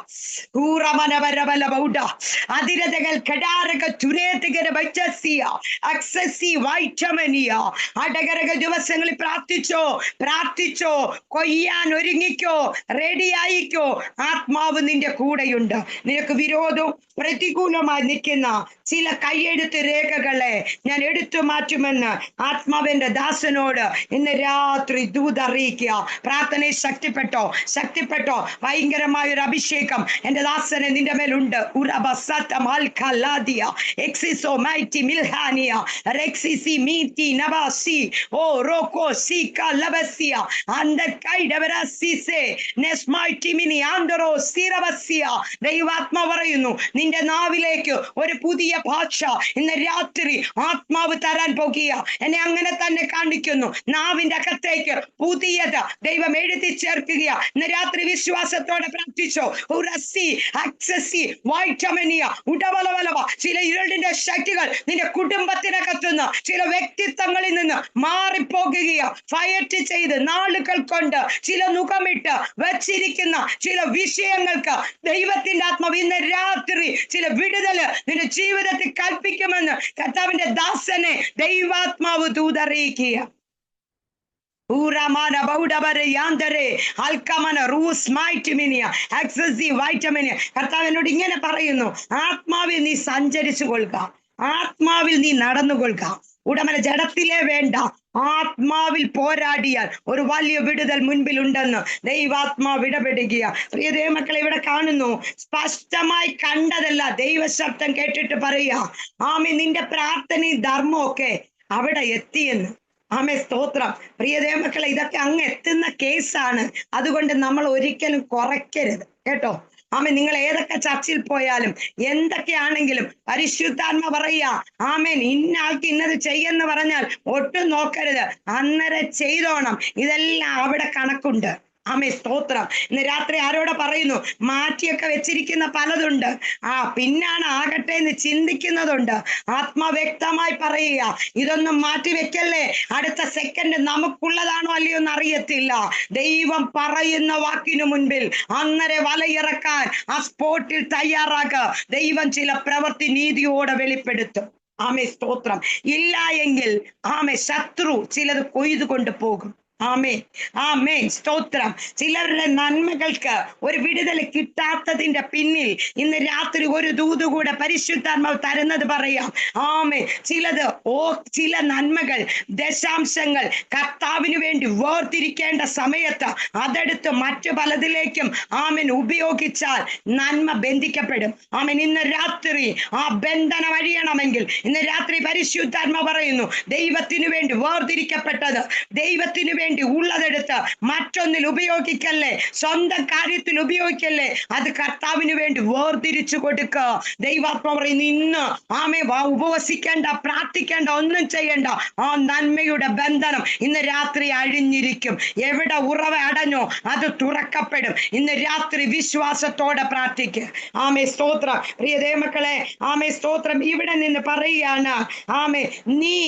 അതിരതകൾ കടാരക ചുരേതകര വൈചസ്യ അക്സസി വൈറ്റമനിയ അടകരക ദിവസങ്ങളിൽ പ്രാർത്ഥിച്ചോ. കൊയ്യാൻ ഒരുങ്ങിക്കോ, റെഡി ആയിക്കോ. ആത്മാവ് നിന്റെ കൂടെയുണ്ട്. നിനക്ക് വിരോധവും പ്രതികൂലമായി നിൽക്കുന്ന ചില കൈയെഴുത്ത് രേഖകളെ ഞാൻ എടുത്തു മാറ്റുമെന്ന് ആത്മാവിന്റെ ദാസനോട് ഇന്ന് രാത്രി ദൂതറിയിക്കുക. പ്രാർത്ഥനയിൽ ശക്തിപ്പെട്ടോ. ഭയങ്കരമായ ഒരു അഭിഷേകം എന്റെ ദാസനെ നിന്റെ മേലുണ്ട്. ദൈവാത്മാ പറയുന്നു, നിന്റെ നാവിലേക്ക് ഒരു പുതിയ ഭാഷ ഇന്ന് രാത്രി ആത്മാവ് തരാൻ പോകുക. എന്നെ അങ്ങനെ തന്നെ കാണിക്കുന്നു. നാവിന്റെ അകത്തേക്ക് പുതിയത് ദൈവം എഴുതി ചേർക്കുക. ഇന്ന് രാത്രി വിശ്വാസത്തോടെ പ്രാർത്ഥിച്ചോ. ചില ഇരുളിന്റെ ശക്തികൾ നിന്റെ കുടുംബത്തിനകത്തുനിന്ന്, ചില വ്യക്തിത്വങ്ങളിൽ നിന്ന് മാറിപ്പോകുകയാ. ഫയറ്റ് ചെയ്ത് നാളുകൾ കൊണ്ട് ചില മുഖമിട്ട് വച്ചിരിക്കുന്ന ചില വിഷയങ്ങൾക്ക് ദൈവത്തിന്റെ ആത്മാവ് ഇന്ന് രാത്രി ചില വിടുതല് നിന്റെ ജീവിതത്തിൽ കൽപ്പിക്കുമെന്ന് കർത്താവിന്റെ ദാസനെ ദൈവാത്മാവ് ദൂതറിയിക്കുക. കർത്താവിനോട് ഇങ്ങനെ പറയുന്നു, ആത്മാവിൽ നീ സഞ്ചരിച്ചു കൊള്ളുക, ആത്മാവിൽ നീ നടന്നുകൊള്ളുക. ഉടമന ജഡത്തിലെ വേണ്ട, ആത്മാവിൽ പോരാടിയാൽ ഒരു വലിയ വിടുതൽ മുൻപിലുണ്ടെന്ന് ദൈവാത്മാവ് ഇടപെടുക. പ്രിയ ദൈവമക്കളെ, ഇവിടെ കാണുന്നു, സ്പഷ്ടമായി കണ്ടതല്ല, ദൈവശബ്ദം കേട്ടിട്ട് പറയുക, നിന്റെ പ്രാർത്ഥനയും ധർമ്മമൊക്കെ അവിടെ എത്തിയെന്ന്. സ്തോത്രം. പ്രിയ ദൈവമക്കളെ, ഇതൊക്കെ അങ്ങ് എത്തുന്ന കേസാണ്. അതുകൊണ്ട് നമ്മൾ ഒരിക്കലും കുറയ്ക്കരുത് കേട്ടോ. ആമേൻ. നിങ്ങൾ ഏതൊക്കെ ചർച്ചിൽ പോയാലും എന്തൊക്കെയാണെങ്കിലും പരിശുദ്ധാത്മ പറയുക, ആമേൻ, ഇന്ന ആൾക്ക് ഇന്നത് ചെയ്യെന്ന് പറഞ്ഞാൽ ഒട്ടും നോക്കരുത്, അന്നേരം ചെയ്തോണം. ഇതെല്ലാം അവിടെ കണക്കുണ്ട്. ആമേ, സ്തോത്രം. ഇന്ന് രാത്രി ആരോടെ പറയുന്നു, മാറ്റിയൊക്കെ വെച്ചിരിക്കുന്ന പലതുണ്ട്. പിന്നാണ് ആകട്ടെ എന്ന് ചിന്തിക്കുന്നതുണ്ട്. വ്യക്തമായി പറയുക, ഇതൊന്നും മാറ്റി വെക്കല്ലേ, അടുത്ത സെക്കൻഡ് നമുക്കുള്ളതാണോ അല്ലയോ എന്ന് അറിയത്തില്ല. ദൈവം പറയുന്ന വാക്കിനു മുൻപിൽ അന്നേരം വലയിറക്കാൻ ആ സ്പോട്ടിൽ തയ്യാറാക്കുക. ദൈവം ചില പ്രവൃത്തി നീതിയോടെ വെളിപ്പെടുത്തും. ആമേ, സ്തോത്രം. ഇല്ല എങ്കിൽ ശത്രു ചിലത് കൊയ്തു കൊണ്ട് പോകും. ആമേൻ, സ്തോത്രം. ചിലരുടെ നന്മകൾക്ക് ഒരു വിടുതൽ കിട്ടാത്തതിന്റെ പിന്നിൽ ഇന്ന് രാത്രി ഒരു ദൂത് കൂടെ പരിശുദ്ധാത്മാവ് തരുന്നത് പറയാം. ചില നന്മകൾ, ദശാംശങ്ങൾ കർത്താവിന് വേണ്ടി വേർതിരിക്കേണ്ട സമയത്ത് അതെടുത്ത് മറ്റു പലതിലേക്കും ഉപയോഗിച്ചാൽ നന്മ ബന്ധിക്കപ്പെടും. ഇന്ന് രാത്രി ആ ബന്ധനം അഴിയണമെങ്കിൽ ഇന്ന് രാത്രി പരിശുദ്ധാത്മാവ് പറയുന്നു, ദൈവത്തിനു വേണ്ടി വേർതിരിക്കപ്പെട്ടത്, ദൈവത്തിനു വേണ്ടി ഉള്ളതെടുത്ത് മറ്റൊന്നിൽ ഉപയോഗിക്കല്ലേ, സ്വന്തം കാര്യത്തിൽ ഉപയോഗിക്കല്ലേ, അത് കർത്താവിന് വേണ്ടി വേർതിരിച്ചു കൊടുക്കുക. ദൈവാത്മാവ് പറയുന്നു, ഇന്ന് ഉപവസിക്കേണ്ട, പ്രാർത്ഥിക്കേണ്ട, ഒന്നും ചെയ്യേണ്ട. ആ നന്മയുടെ ബന്ധനം ഇന്ന് രാത്രി അഴിഞ്ഞിരിക്കും. എവിടെ ഉറവ അടഞ്ഞോ അത് തുറക്കപ്പെടും. ഇന്ന് രാത്രി വിശ്വാസത്തോടെ പ്രാർത്ഥിക്കുക. സ്തോത്രം. പ്രിയ ദൈവമക്കളെ, സ്തോത്രം. ഇവിടെ നിന്ന് പറയുകയാണ്, നീ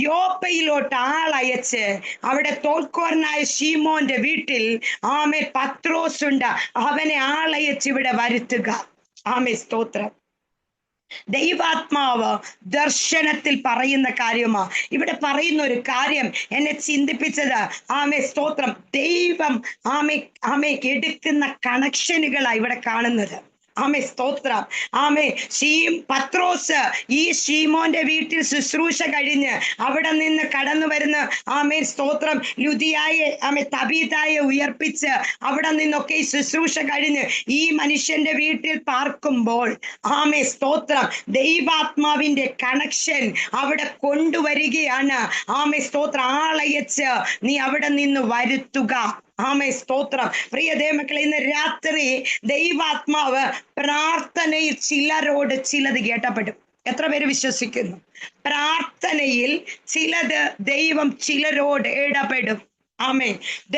യോപ്പയിലോട്ട് ആളയച്ച് അവിടെ തോൽക്കോരനായ ശീമോന്റെ വീട്ടിൽ പത്രോസ് ഉണ്ട്, അവനെ ആളയച്ച് ഇവിടെ വരുത്തുക. സ്തോത്രം. ദൈവാത്മാവ് ദർശനത്തിൽ പറയുന്ന കാര്യമാ ഇവിടെ പറയുന്ന ഒരു കാര്യം എന്നെ ചിന്തിപ്പിച്ചത്. സ്തോത്രം. ദൈവം എടുക്കുന്ന കണക്ഷനുകളാ ഇവിടെ കാണുന്നത്. സ്തോത്രം. പത്രോസ് ഈ ശീമോന്റെ വീട്ടിൽ ശുശ്രൂഷ കഴിഞ്ഞ് അവിടെ നിന്ന് കടന്നു വരുന്ന സ്തോത്രം ലുദിയായെ തബീതായെ ഉയർപ്പിച്ച് അവിടെ നിന്നൊക്കെ ഈ ശുശ്രൂഷ കഴിഞ്ഞ് ഈ മനുഷ്യന്റെ വീട്ടിൽ പാർക്കുമ്പോൾ സ്തോത്രം, ദൈവാത്മാവിന്റെ കണക്ഷൻ അവിടെ കൊണ്ടുവരികയാണ്. സ്തോത്രം. ആളയച്ച് നീ അവിടെ നിന്ന് വരുത്തുക. സ്തോത്രം. പ്രിയ ദൈവമക്കളെ, ഇന്ന് രാത്രി ദൈവാത്മാവ് പ്രാർത്ഥനയിൽ ചിലരോട് ചിലത് കേട്ടപ്പെടും. എത്ര പേര് വിശ്വസിക്കുന്നു? പ്രാർത്ഥനയിൽ ചിലത് ദൈവം ചിലരോട് ഇടപെടും.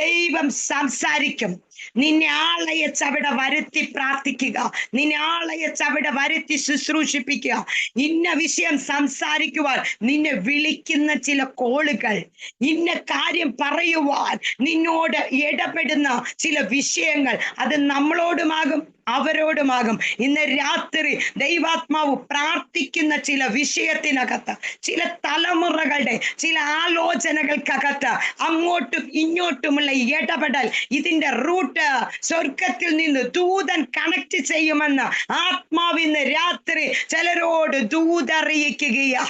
ദൈവം സംസാരിക്കും. നിന്നെ ആളയച്ച് അവിടെ വരുത്തി പ്രാർത്ഥിക്കുക, നിന്നെ ആളയച്ച് അവിടെ വരുത്തി ശുശ്രൂഷിപ്പിക്കുക. ഇന്ന വിഷയം സംസാരിക്കുവാൻ നിന്നെ വിളിക്കുന്ന ചില കോളുകൾ, ഇന്ന കാര്യം പറയുവാൻ നിന്നോട് ഇടപെടുന്ന ചില വിഷയങ്ങൾ, അത് നമ്മളോടുമാകും അവരോടുമാകും. ഇന്ന് രാത്രി ദൈവാത്മാവ് പ്രാർത്ഥിക്കുന്ന ചില വിഷയത്തിനകത്ത്, ചില തലമുറകളുടെ ചില ആലോചനകൾക്കകത്ത് അങ്ങോട്ടും ഇങ്ങോട്ടുമുള്ള ഇടപെടൽ, ഇതിന്റെ റൂട്ട് സ്വർഗത്തിൽ നിന്ന് ദൂതൻ കണക്ട് ചെയ്യുമെന്ന് ആത്മാവ് ഇന്ന് രാത്രി ചിലരോട് ദൂതറിയിക്കുകയാ.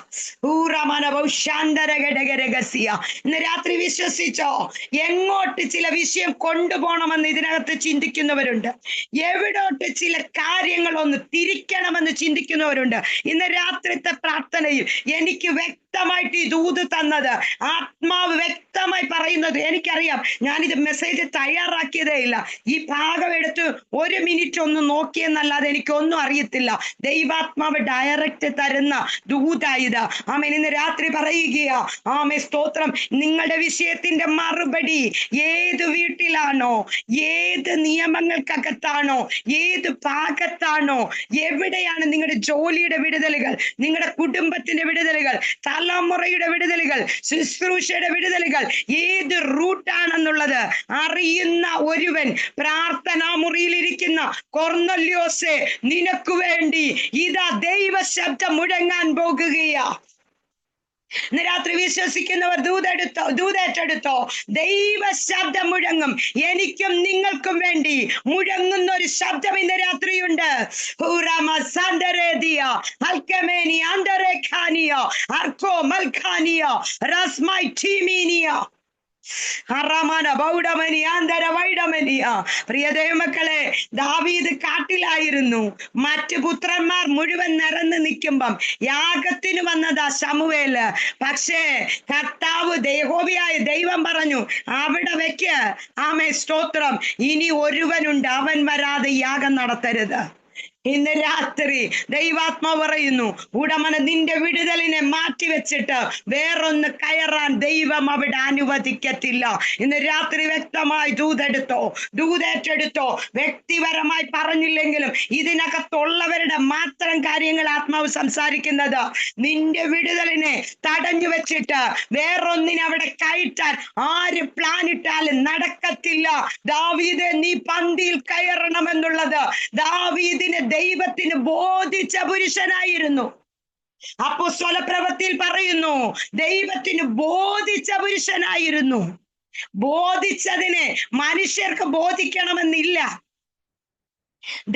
ഇന്ന് രാത്രി വിശ്വസിച്ചോ? എങ്ങോട്ട് ചില വിഷയം കൊണ്ടുപോകണമെന്ന് ഇതിനകത്ത് ചിന്തിക്കുന്നവരുണ്ട്, എവിടോട്ട് ചില കാര്യങ്ങൾ ഒന്ന് തിരിക്കണമെന്ന് ചിന്തിക്കുന്നവരുണ്ട്. ഇന്ന് രാത്രിത്തെ പ്രാർത്ഥനയിൽ എനിക്ക് വ്യക്തമായിട്ട് ഈ ദൂത് തന്നത്, ആത്മാവ് വ്യക്തമായി പറയുന്നത് എനിക്കറിയാം. ഞാനിത് മെസ്സേജ് തയ്യാറാക്കിയതേ ഇല്ല, ഈ ഭാഗം എടുത്ത് ഒരു മിനിറ്റ് ഒന്ന് നോക്കിയെന്നല്ലാതെ എനിക്കൊന്നും അറിയത്തില്ല. ദൈവാത്മാവ് ഡയറക്റ്റ് തരുന്ന ദൂതായത്. ഇന്ന് രാത്രി പറയുകയാ. സ്തോത്രം. നിങ്ങളുടെ വിഷയത്തിന്റെ മറുപടി ഏത് വീട്ടിലാണോ, ഏത് നിയമങ്ങൾക്കകത്താണോ, ഏത് ഭാഗത്താണോ, എവിടെയാണ് നിങ്ങളുടെ ജോലിയുടെ വിടുതലുകൾ, നിങ്ങളുടെ കുടുംബത്തിന്റെ വിടുതലുകൾ, തലമുറയുടെ വിടുതലുകൾ, ശുശ്രൂഷയുടെ വിടുതലുകൾ, ഏത് റൂട്ടാണെന്നുള്ളത് അറിയുന്ന ഒരുവൻ പ്രാർത്ഥനാ മുറിയിലിരിക്കുന്ന കൊർന്നല്യോസേ, നിനക്ക് വേണ്ടി ഇതാ ദൈവ ശബ്ദം മുഴങ്ങാൻ പോകുകയാ. ഇന്ന് രാത്രി വിശ്വസിക്കുന്നവർ ദൂതേറ്റെടുത്തോ? ദൈവ ശബ്ദം മുഴങ്ങും. എനിക്കും നിങ്ങൾക്കും വേണ്ടി മുഴങ്ങുന്ന ഒരു ശബ്ദം ഇന്ന് രാത്രിയുണ്ട്. പ്രിയ ദൈവമക്കളെ, ദാവീദ് കാട്ടിലായിരുന്നു. മറ്റു പുത്രന്മാർ മുഴുവൻ നിറഞ്ഞു നിൽക്കുമ്പം യാഗത്തിന് വന്നതാ ശമൂവേല്. പക്ഷേ കർത്താവ് യഹോവയായ ദൈവം പറഞ്ഞു, അവിടെ വെക്ക്. ആമേ, സ്തോത്രം. ഇനി ഒരുവനുണ്ട്, അവൻ വരാതെ യാഗം നടത്തരുത്. ഇന്ന് രാത്രി ദൈവാത്മാവ് പറയുന്നു, ഉടമന നിന്റെ വിടുതലിനെ മാറ്റിവെച്ചിട്ട് വേറൊന്ന് കയറാൻ ദൈവം അവിടെ അനുവദിക്കത്തില്ല. ഇന്ന് രാത്രി വ്യക്തമായി ദൂതേറ്റെടുത്തോ. വ്യക്തിപരമായി പറഞ്ഞില്ലെങ്കിലും ഇതിനകത്തുള്ളവരുടെ മാത്രം കാര്യങ്ങൾ ആത്മാവ് സംസാരിക്കുന്നത്. നിന്റെ വിടുതലിനെ തടഞ്ഞു വെച്ചിട്ട് വേറൊന്നിനെ അവിടെ കയറ്റാൻ ആര് പ്ലാൻ ഇട്ടാലും നടക്കത്തില്ല. ദാവീദേ, നീ പന്തിയിൽ കയറണമെന്നുള്ളത് ദാവീദിനെ ദൈവത്തിന് ബോധിച്ച പുരുഷനായിരുന്നു. അപ്പോസ്തല പ്രവൃത്തിയിൽ പറയുന്നു, ദൈവത്തിന് ബോധിച്ച പുരുഷനായിരുന്നു. ബോധിച്ചതിനെ മനുഷ്യർക്ക് ബോധിക്കണമെന്നില്ല.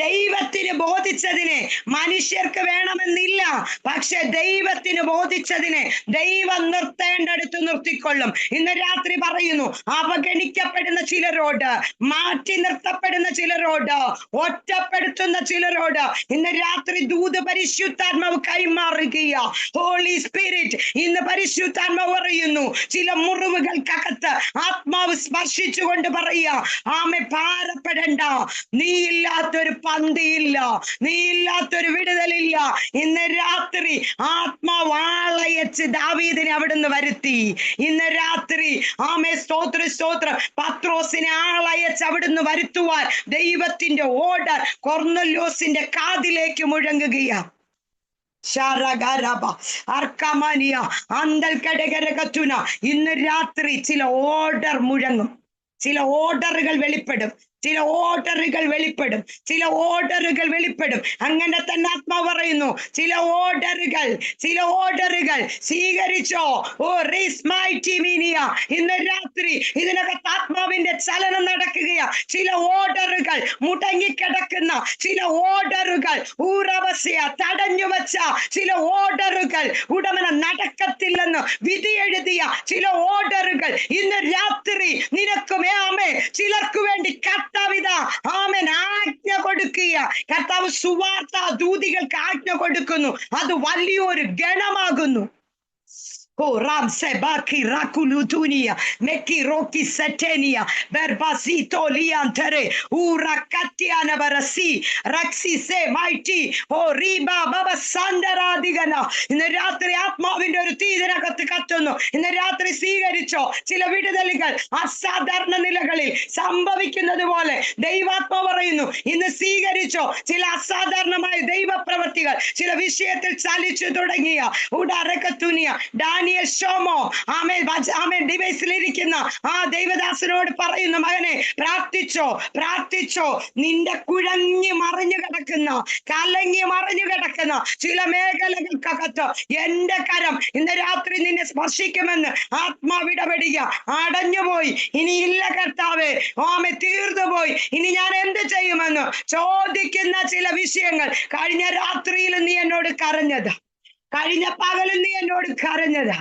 ദൈവത്തിന് ബോധിച്ചതിനെ മനുഷ്യർക്ക് വേണമെന്നില്ല. പക്ഷെ ദൈവത്തിന് ബോധിച്ചതിനെ ദൈവം നിർത്തേണ്ടടുത്ത് നിർത്തിക്കൊള്ളും. ഇന്ന് രാത്രി പറയുന്നു, അവഗണിക്കപ്പെടുന്ന ചിലരോട്, മാറ്റി നിർത്തപ്പെടുന്ന ചിലരോട്, ഒറ്റപ്പെടുത്തുന്ന ചിലരോട് ഇന്ന് രാത്രി ദൂത് പരിശുദ്ധാത്മാവ് കൈമാറുകയാ. ഹോളി സ്പിരിറ്റ് ഇന്ന് പരിശുദ്ധാത്മാവ് പറയുന്നു, ചില മുറിവുകൾക്കകത്ത് ആത്മാവ് സ്പർശിച്ചുകൊണ്ട് പറയുക, ആമേ, ഭാരപ്പെടണ്ട. നീ ഇല്ലാത്തൊരു പന്തിയില്ല, നീ ഇല്ലാത്തൊരു വിടുതലില്ല. ഇന്ന് രാത്രി ആത്മാവ് ആളയച്ച് ദാവീദിനെ അവിടുന്ന് വരുത്തി. ഇന്ന് രാത്രി ആമേ, സ്തോത്രം. പത്രോസിനെ ആളയച്ച് അവിടുന്ന് വരുത്തുവാൻ ദൈവത്തിന്റെ ഓർഡർ കൊർന്നല്യോസിന്റെ കാതിലേക്ക് മുഴങ്ങുകയാ. ഇന്ന് രാത്രി ചില ഓർഡർ മുഴങ്ങും, ചില ഓർഡറുകൾ വെളിപ്പെടും, ചില ഓർഡറുകൾ വെളിപ്പെടും. അങ്ങനെ തന്നെ ആത്മാവ് പറയുന്നു, ചില ഓർഡറുകൾ സ്വീകരിച്ചോ. ഇന്ന് രാത്രി ഇതിനകത്ത് ആത്മാവിന്റെ ചലനം നടക്കുകയാ. ചില ഓർഡറുകൾ മുടങ്ങിക്കിടക്കുന്ന, ചില ഓർഡറുകൾ തടഞ്ഞു വെച്ച ചില ഓർഡറുകൾ, ഉടമന നടക്കത്തില്ലെന്ന് വിധി എഴുതിയ ചില ഓർഡറുകൾ ഇന്ന് രാത്രി നിനക്കും ചിലർക്ക് വേണ്ടി കർത്താവിത ആമേൻ ആജ്ഞ കൊടുക്കുക. കർത്താവ് സുവാർത്ത ദൂതികൾക്ക് ആജ്ഞ കൊടുക്കുന്നു. അത് വലിയൊരു ഗണമാകുന്നു. ഇന്ന് രാത്രി ആത്മാവിന്റെ ഒരു തീരകത്ത് കത്തുന്നു. ഇന്ന് രാത്രി സ്വീകരിച്ചോ. ചില വിടുതലുകൾ അസാധാരണ നിലകളിൽ സംഭവിക്കുന്നത് പോലെ ദൈവാത്മാവ് പറയുന്നു, ഇന്ന് സ്വീകരിച്ചോ. ചില അസാധാരണമായ ദൈവപ്രവൃത്തികൾ ചില വിഷയത്തിൽ ചലിച്ചു തുടങ്ങിയ ഡാനിയൽ ഷോമോ ആമേൻ ഡിവൈസിലിരിക്കുന്ന ആ ദൈവദാസനോട് പറയുന്നു, മകനെ പ്രാർത്ഥിച്ചോ. നിന്റെ കുഴഞ്ഞു മറിഞ്ഞു കിടക്കുന്ന, കലങ്ങി മറിഞ്ഞു കിടക്കുന്ന ചില മേഖലകൾക്കകത്ത് എന്റെ കരം ഇന്ന് രാത്രി നിന്നെ സ്പർശിക്കുമെന്ന് ആത്മാവിടപെടുക. അടഞ്ഞുപോയി, ഇനിയില്ല കർത്താവേ, തീർന്നുപോയി, ഇനി ഞാൻ എന്ത് ചെയ്യുമെന്ന് ചോദിക്കുന്ന ചില വിഷയങ്ങൾ കഴിഞ്ഞ രാത്രിയിൽ നീ എന്നോട് കരഞ്ഞത്, കഴിഞ്ഞ പകലിൽ നീ എന്നോട് കരഞ്ഞതാ.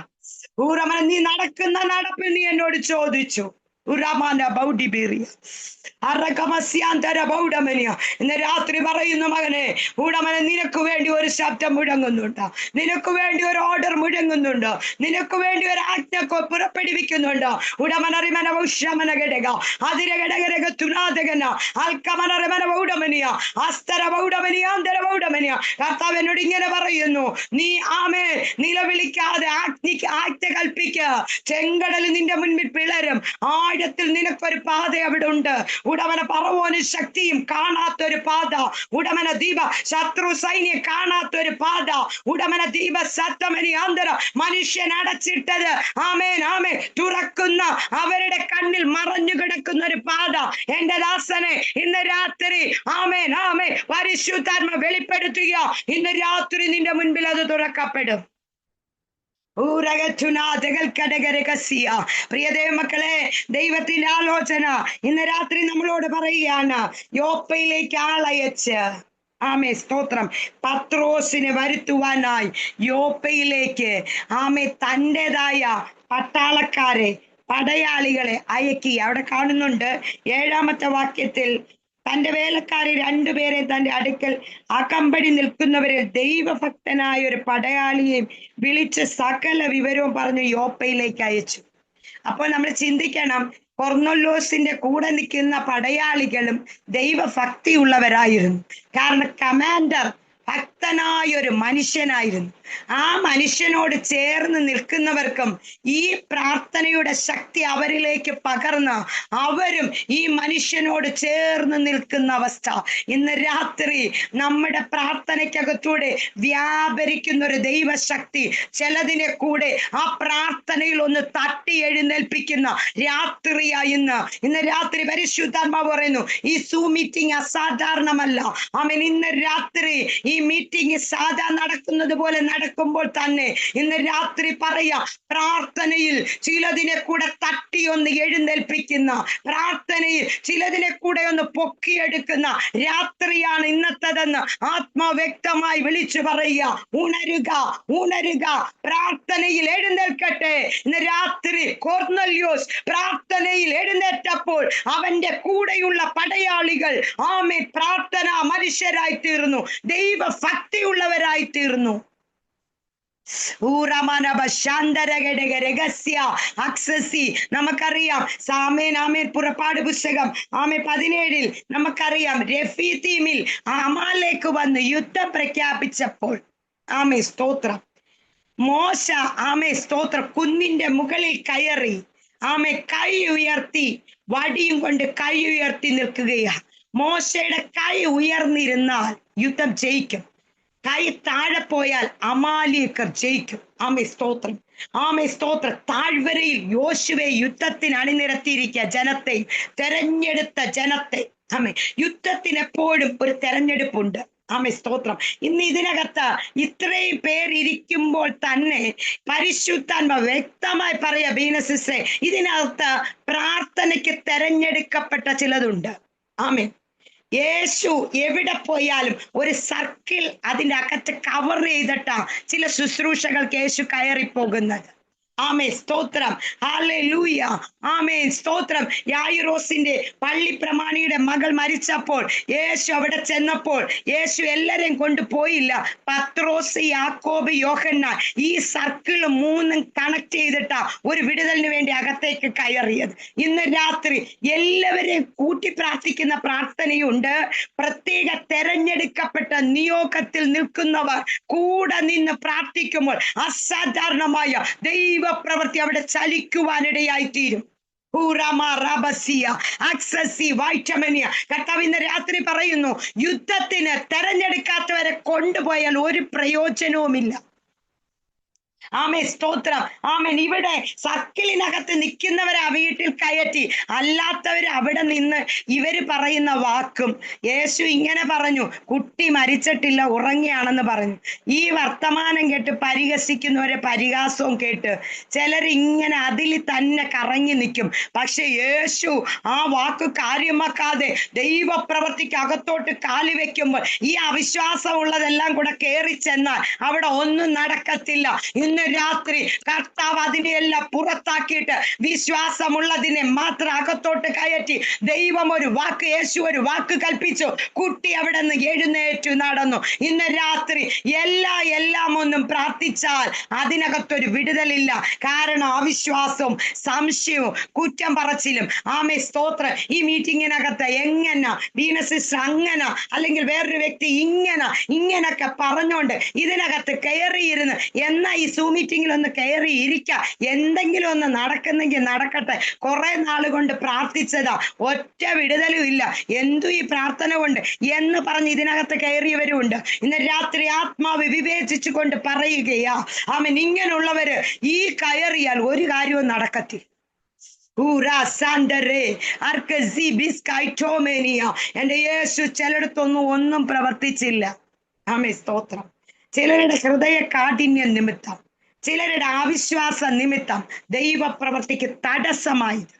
നീ നടക്കുന്ന നടപ്പിൽ നീ എന്നോട് ചോദിച്ചു. ഇന്ന് രാത്രി പറയുന്നു, മകനെ, ഉടമനെ നിനക്ക് വേണ്ടി ഒരു ശബ്ദം മുഴങ്ങുന്നുണ്ട്, നിനക്ക് വേണ്ടി ഒരു ഓർഡർ മുഴങ്ങുന്നുണ്ട്, നിനക്ക് വേണ്ടി ഒരു ആജ്ഞ പുറപ്പെടുവിക്കുന്നുണ്ട്. കർത്താവ് എന്നോട് ഇങ്ങനെ പറയുന്നു, നീ നിലവിളിക്കാതെ ആജ്ഞ കൽപ്പിക്ക. ചെങ്കടൽ നിന്റെ മുൻപിൽ പിളരും, ആഴത്തിൽ നിനക്കൊരു പാത അവിടെ ഉണ്ട്. ഉടമന പറവോന് ശക്തിയും കാണാത്തൊരു പാത, ഉടമന ദീപ ശത്രു സൈന്യം കാണാത്തൊരു പാത, ഉടമന ദീപ സത്തമനി ആന്തര മനുഷ്യൻ അടച്ചിട്ടത് തുറക്കുന്ന, അവരുടെ കണ്ണിൽ മറഞ്ഞു കിടക്കുന്ന ഒരു പാത. എന്റെ ദാസനെ ഇന്ന് രാത്രി പരിശുദ്ധാത്മ വെളിപ്പെടുത്തുക. ഇന്ന് രാത്രി നിന്റെ മുൻപിൽ അത് തുറക്കപ്പെടും. പ്രിയദൈവ മക്കളെ, ദൈവത്തിന്റെ ആലോചന ഇന്ന് രാത്രി നമ്മളോട് പറയുകയാണ്, യോപ്പയിലേക്ക് ആളയച്ച് സ്തോത്രം പത്രോസിനെ വരുത്തുവാനായി യോപ്പയിലേക്ക് തൻ്റെതായ പട്ടാളക്കാരെ പടയാളികളെ അയക്കി. അവിടെ കാണുന്നുണ്ട് 7-ാമത്തെ വാക്യത്തിൽ, തന്റെ വേലക്കാരെ 2 പേരെ തന്റെ അടുക്കൽ അകമ്പടി നിൽക്കുന്നവരിൽ ദൈവഭക്തനായ ഒരു പടയാളിയെയും വിളിച്ച് സകല വിവരവും പറഞ്ഞ് യോപ്പയിലേക്ക് അയച്ചു. അപ്പോൾ നമ്മൾ ചിന്തിക്കണം, കൊർന്നൊല്യോസിന്റെ കൂടെ നിൽക്കുന്ന പടയാളികളും ദൈവഭക്തിയുള്ളവരായിരുന്നു. കാരണം കമാൻഡർ ഭക്തനായ ഒരു മനുഷ്യനായിരുന്നു. ആ മനുഷ്യനോട് ചേർന്ന് നിൽക്കുന്നവർക്കും ഈ പ്രാർത്ഥനയുടെ ശക്തി അവരിലേക്ക് പകർന്ന് അവരും ഈ മനുഷ്യനോട് ചേർന്ന് നിൽക്കുന്ന അവസ്ഥ. ഇന്ന് രാത്രി നമ്മുടെ പ്രാർത്ഥനയ്ക്കകത്തൂടെ വ്യാപരിക്കുന്ന ഒരു ദൈവശക്തി ചിലതിനെ കൂടെ ആ പ്രാർത്ഥനയിൽ ഒന്ന് തട്ടി എഴുന്നേൽപ്പിക്കുന്ന രാത്രിയായി ഇന്ന് രാത്രി പരിശുദ്ധാത്മാവ് പറയുന്നു, ഈ സൂം മീറ്റിംഗ് അസാധാരണമല്ല. ആമേൻ. ഇന്ന് രാത്രി ഈ മീറ്റിംഗ് സാധാ നടക്കുന്നത് പോലെ നടക്കുമ്പോൾ തന്നെ ഇന്ന് രാത്രി പറയാ, പ്രാർത്ഥനയിൽ ചിലതിനെ കൂടെ തട്ടി ഒന്ന് എഴുന്നേൽപ്പിക്കുന്ന, പ്രാർത്ഥനയിൽ ചിലതിനെ കൂടെ ഒന്ന് പൊക്കിയെടുക്കുന്ന രാത്രിയാണ് ഇന്നത്തേതെന്ന് ആത്മവ്യക്തമായി വിളിച്ചു പറയുക. ഉണരുക, ഉണരുക, പ്രാർത്ഥനയിൽ എഴുന്നേൽക്കട്ടെ. ഇന്ന് രാത്രി കൊർന്നൊല്യോസ് പ്രാർത്ഥനയിൽ എഴുന്നേറ്റപ്പോൾ അവന്റെ കൂടെയുള്ള പടയാളികൾ ആമേൻ പ്രാർത്ഥനാ മനുഷ്യരായി തീർന്നു, ദൈവഭക്തിയുള്ളവരായി തീർന്നു. നമുക്കറിയാം പുറപ്പാട് പുസ്തകം 17 നമുക്കറിയാം, രഫീദീമിൽ അമാലേക്ക് വന്ന് യുദ്ധം പ്രഖ്യാപിച്ചപ്പോൾ സ്തോത്രം, മോശ സ്തോത്രം കുന്നിന്റെ മുകളിൽ കയറി കൈ ഉയർത്തി, വടിയും കൊണ്ട് കൈ ഉയർത്തി നിൽക്കുകയാ. മോശയുടെ കൈ ഉയർന്നിരുന്നാൽ യുദ്ധം ജയിക്കും, കൈ താഴെ പോയാൽ അമാലിയക്കർ ജയിക്കും. സ്തോത്രം, സ്തോത്രം. താഴ്വരയിൽ യോശുവെ യുദ്ധത്തിന് അണിനിരത്തിയിരിക്കുക ജനത്തെ, തെരഞ്ഞെടുത്ത ജനത്തെ. യുദ്ധത്തിന് എപ്പോഴും ഒരു തെരഞ്ഞെടുപ്പുണ്ട്. സ്തോത്രം. ഇന്ന് ഇതിനകത്ത് ഇത്രയും പേരിയ്ക്കുമ്പോൾ തന്നെ പരിശുദ്ധാത്മ വ്യക്തമായി പറയാ, ബീനസിസെ, ഇതിനകത്ത് പ്രാർത്ഥനയ്ക്ക് തെരഞ്ഞെടുക്കപ്പെട്ട ചിലതുണ്ട്. യേശു എവിടെ പോയാലും ഒരു സർക്കിൾ അതിൻ്റെ അകത്ത് കവർ ചെയ്തിട്ടാ ചില ശുശ്രൂഷകൾക്ക് യേശു കയറിപ്പോകുന്നത്. സ്തോത്രം, ഹല്ലേലൂയ, സ്തോത്രം. യായിറോസിന്റെ പള്ളി പ്രമാണിയുടെ മകൾ മരിച്ചപ്പോൾ യേശു അവിടെ ചെന്നപ്പോൾ യേശു എല്ലാരെയും കൊണ്ടുപോയില്ല. പത്രോസ്, യാക്കോബ്, യോഹന്നാൻ, ഈ സർക്കിൾ 3 കണക്ട് ചെയ്തിട്ടാ ഒരു വിടുതലിന് വേണ്ടി അകത്തേക്ക് കയറിയത്. ഇന്ന് രാത്രി എല്ലാവരെയും കൂട്ടി പ്രാർത്ഥിക്കുന്ന പ്രാർത്ഥനയുണ്ട്. പ്രത്യേക തെരഞ്ഞെടുക്കപ്പെട്ട നിയോഗത്തിൽ നിൽക്കുന്നവർ കൂടെ നിന്ന് പ്രാർത്ഥിക്കുമ്പോൾ അസാധാരണമായ ദൈവ പ്രവൃത്തി അവിടെ ചലിക്കുവാനിടയായി തീരും. കർത്താവ് ഇന്ന് രാത്രി പറയുന്നു, യുദ്ധത്തിന് തെരഞ്ഞെടുക്കാത്തവരെ കൊണ്ടുപോയാൽ ഒരു പ്രയോജനവുമില്ല. സ്തോത്രം. ഇവിടെ സർക്കിളിനകത്ത് നിൽക്കുന്നവരെ ആ വീട്ടിൽ കയറ്റി, അല്ലാത്തവര് അവിടെ നിന്ന് ഇവര് പറയുന്ന വാക്കും. യേശു ഇങ്ങനെ പറഞ്ഞു, കുട്ടി മരിച്ചിട്ടില്ല, ഉറങ്ങിയാണെന്ന് പറഞ്ഞു. ഈ വർത്തമാനം കേട്ട് പരിഹസിക്കുന്നവരെ പരിഹാസവും കേട്ട് ചിലരിങ്ങനെ അതിൽ തന്നെ കറങ്ങി നിൽക്കും. പക്ഷെ യേശു ആ വാക്ക് കാര്യമാക്കാതെ ദൈവപ്രവൃത്തിക്ക് അകത്തോട്ട് കാലി വെക്കുമ്പോൾ ഈ അവിശ്വാസം ഉള്ളതെല്ലാം കൂടെ കയറി ചെന്നാൽ അവിടെ ഒന്നും നടക്കത്തില്ല. ഇന്ന് രാത്രി കർത്താവ് അതിനെ എല്ലാം പുറത്താക്കിയിട്ട് വിശ്വാസമുള്ളതിനെ മാത്രം അകത്തോട്ട് കയറ്റി ദൈവം ഒരു വാക്ക്, യേശു ഒരു വാക്ക് കൽപ്പിച്ചു, കുട്ടി അവിടെ നിന്ന് എഴുന്നേറ്റു നടന്നു. ഇന്ന് രാത്രി എല്ലാം ഒന്നും പ്രാർത്ഥിച്ചാൽ അതിനകത്തൊരു വിടുതലില്ല. കാരണം അവിശ്വാസവും സംശയവും കുറ്റം പറച്ചിലും. സ്തോത്രം. ഈ മീറ്റിങ്ങിനകത്ത് എങ്ങനെ വീനസിസ്റ്റർ അങ്ങനെ, അല്ലെങ്കിൽ വേറൊരു വ്യക്തി ഇങ്ങനൊക്കെ പറഞ്ഞോണ്ട് ഇതിനകത്ത് കയറിയിരുന്ന് എന്നാ ഈ മീറ്റിംഗിൽ ഒന്ന് കയറി ഇരിക്കാം, എന്തെങ്കിലും ഒന്ന് നടക്കുന്നെങ്കിൽ നടക്കട്ടെ. കുറെ നാൾ കൊണ്ട് പ്രാർത്ഥിച്ചതാ, ഒറ്റ വിടുതലും ഇല്ല, എന്തു ഈ പ്രാർത്ഥന കൊണ്ട് എന്ന് പറഞ്ഞ് ഇതിനകത്ത് കയറിയവരുമുണ്ട്. ഇന്ന് രാത്രി ആത്മാവ് വിവേചിച്ചു കൊണ്ട് പറയുകയാ, ഇങ്ങനെയുള്ളവര് ഈ കയറിയാൽ ഒരു കാര്യവും നടക്കത്തില്ല. എന്റെ യേശു ഒന്നും പ്രവർത്തിച്ചില്ല. സ്തോത്രം. ചിലരുടെ ഹൃദയ കാഠിന്യം നിമിത്തം, ചിലരുടെ അവിശ്വാസ നിമിത്തം ദൈവപ്രവൃത്തിക്ക് തടസ്സമായത്.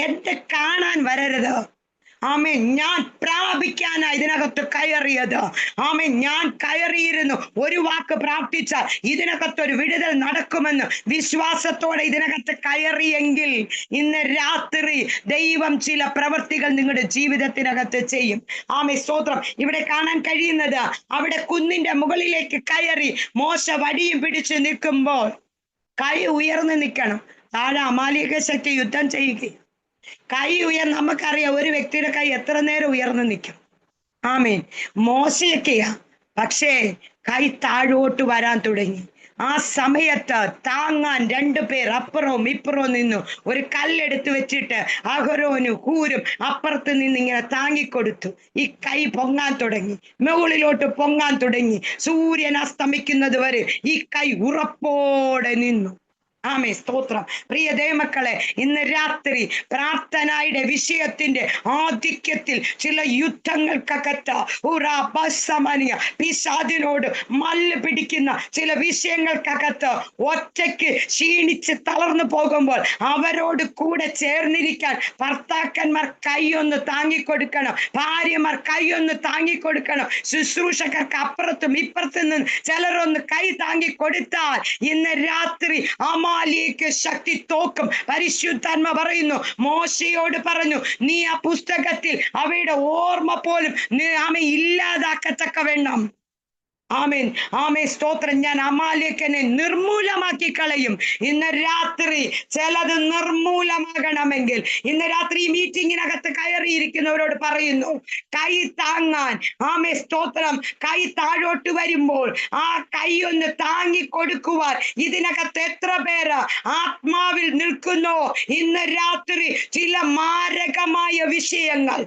എന്റെ കാണാൻ വരരുത്, ആമേൻ, ഞാൻ പ്രാപിക്കാനാ ഇതിനകത്ത് കയറിയത്. ആമേൻ, ഞാൻ കയറിയിരുന്നു. ഒരു വാക്ക് പ്രാർത്ഥിച്ചാൽ ഇതിനകത്തൊരു വിടുതൽ നടക്കുമെന്ന് വിശ്വാസത്തോടെ ഇതിനകത്ത് കയറിയെങ്കിൽ ഇന്ന് രാത്രി ദൈവം ചില പ്രവൃത്തികൾ നിങ്ങളുടെ ജീവിതത്തിനകത്ത് ചെയ്യും. ആമേ, സ്തോത്രം. ഇവിടെ കാണാൻ കഴിയുന്നത്, അവിടെ കുന്നിന്റെ മുകളിലേക്ക് കയറി മോശ വടിയും പിടിച്ച് നിൽക്കുമ്പോൾ കൈ ഉയർന്നു നിൽക്കണം. താഴെ അമാലിക ശക്തി യുദ്ധം ചെയ്യുക. കൈ നമുക്കറിയാം ഒരു വ്യക്തിയുടെ കൈ എത്ര നേരം ഉയർന്നു നിൽക്കും. ആമേൻ. മോശയൊക്കെയാ, പക്ഷേ കൈ താഴോട്ട് വരാൻ തുടങ്ങി. ആ സമയത്ത് താങ്ങാൻ 2 പേർ അപ്പുറവും ഇപ്പുറവും നിന്നു. ഒരു കല്ലെടുത്ത് വെച്ചിട്ട് അഹരോനും ഹൂരും അപ്പുറത്ത് നിന്ന് ഇങ്ങനെ താങ്ങിക്കൊടുത്തു. ഈ കൈ പൊങ്ങാൻ തുടങ്ങി, മുകളിലോട്ട് പൊങ്ങാൻ തുടങ്ങി. സൂര്യൻ അസ്തമിക്കുന്നത് വരെ ഈ കൈ ഉറപ്പോടെ നിന്നു. ആമേ, സ്തോത്രം. പ്രിയ ദൈവമക്കളെ, ഇന്ന് രാത്രി പ്രാർത്ഥനയുടെ വിഷയത്തിന്റെ ആധിക്യത്തിൽ ചില യുദ്ധങ്ങൾക്കകത്ത് പിശാചിനോട് മല്ല് പിടിക്കുന്ന ചില വിഷയങ്ങൾക്കകത്ത് ഒറ്റയ്ക്ക് ക്ഷീണിച്ച് തളർന്നു പോകുമ്പോൾ അവരോട് കൂടെ ചേർന്നിരിക്കാൻ ഭർത്താക്കന്മാർ കൈയൊന്ന് താങ്ങിക്കൊടുക്കണം, ഭാര്യമാർ കൈയൊന്ന് താങ്ങിക്കൊടുക്കണം, ശുശ്രൂഷകർക്ക് അപ്പുറത്തും ഇപ്പുറത്തും നിന്ന് ചിലരൊന്ന് കൈ താങ്ങിക്കൊടുത്താൽ ഇന്ന് രാത്രി അമാലിക്ക് ശക്തി തോക്കും. പരിശുദ്ധാത്മ പറയുന്നു, മോശയോട് പറഞ്ഞു, നീ ആ പുസ്തകത്തിൽ അവയുടെ ഓർമ്മ പോലും ഇല്ലാതാക്കത്തക്ക വേണം. ആമേൻ, ആമേ, സ്തോത്രം. ഞാൻ അമാലേക്കനെ നിർമൂലമാക്കി കളയും. ഇന്ന് രാത്രി ചിലത് നിർമൂലമാകണമെങ്കിൽ ഇന്ന് രാത്രി ഈ മീറ്റിങ്ങിനകത്ത് കയറിയിരിക്കുന്നവരോട് പറയുന്നു, കൈ താങ്ങാൻ. ആമേ, സ്തോത്രം. കൈ താഴോട്ട് വരുമ്പോൾ ആ കൈ ഒന്ന് താങ്ങി കൊടുക്കുവാൻ ഇതിനകത്ത് എത്ര പേര് ആത്മാവിൽ നിൽക്കുന്നോ? ഇന്ന് രാത്രി ചില മാരകമായ വിഷയങ്ങൾ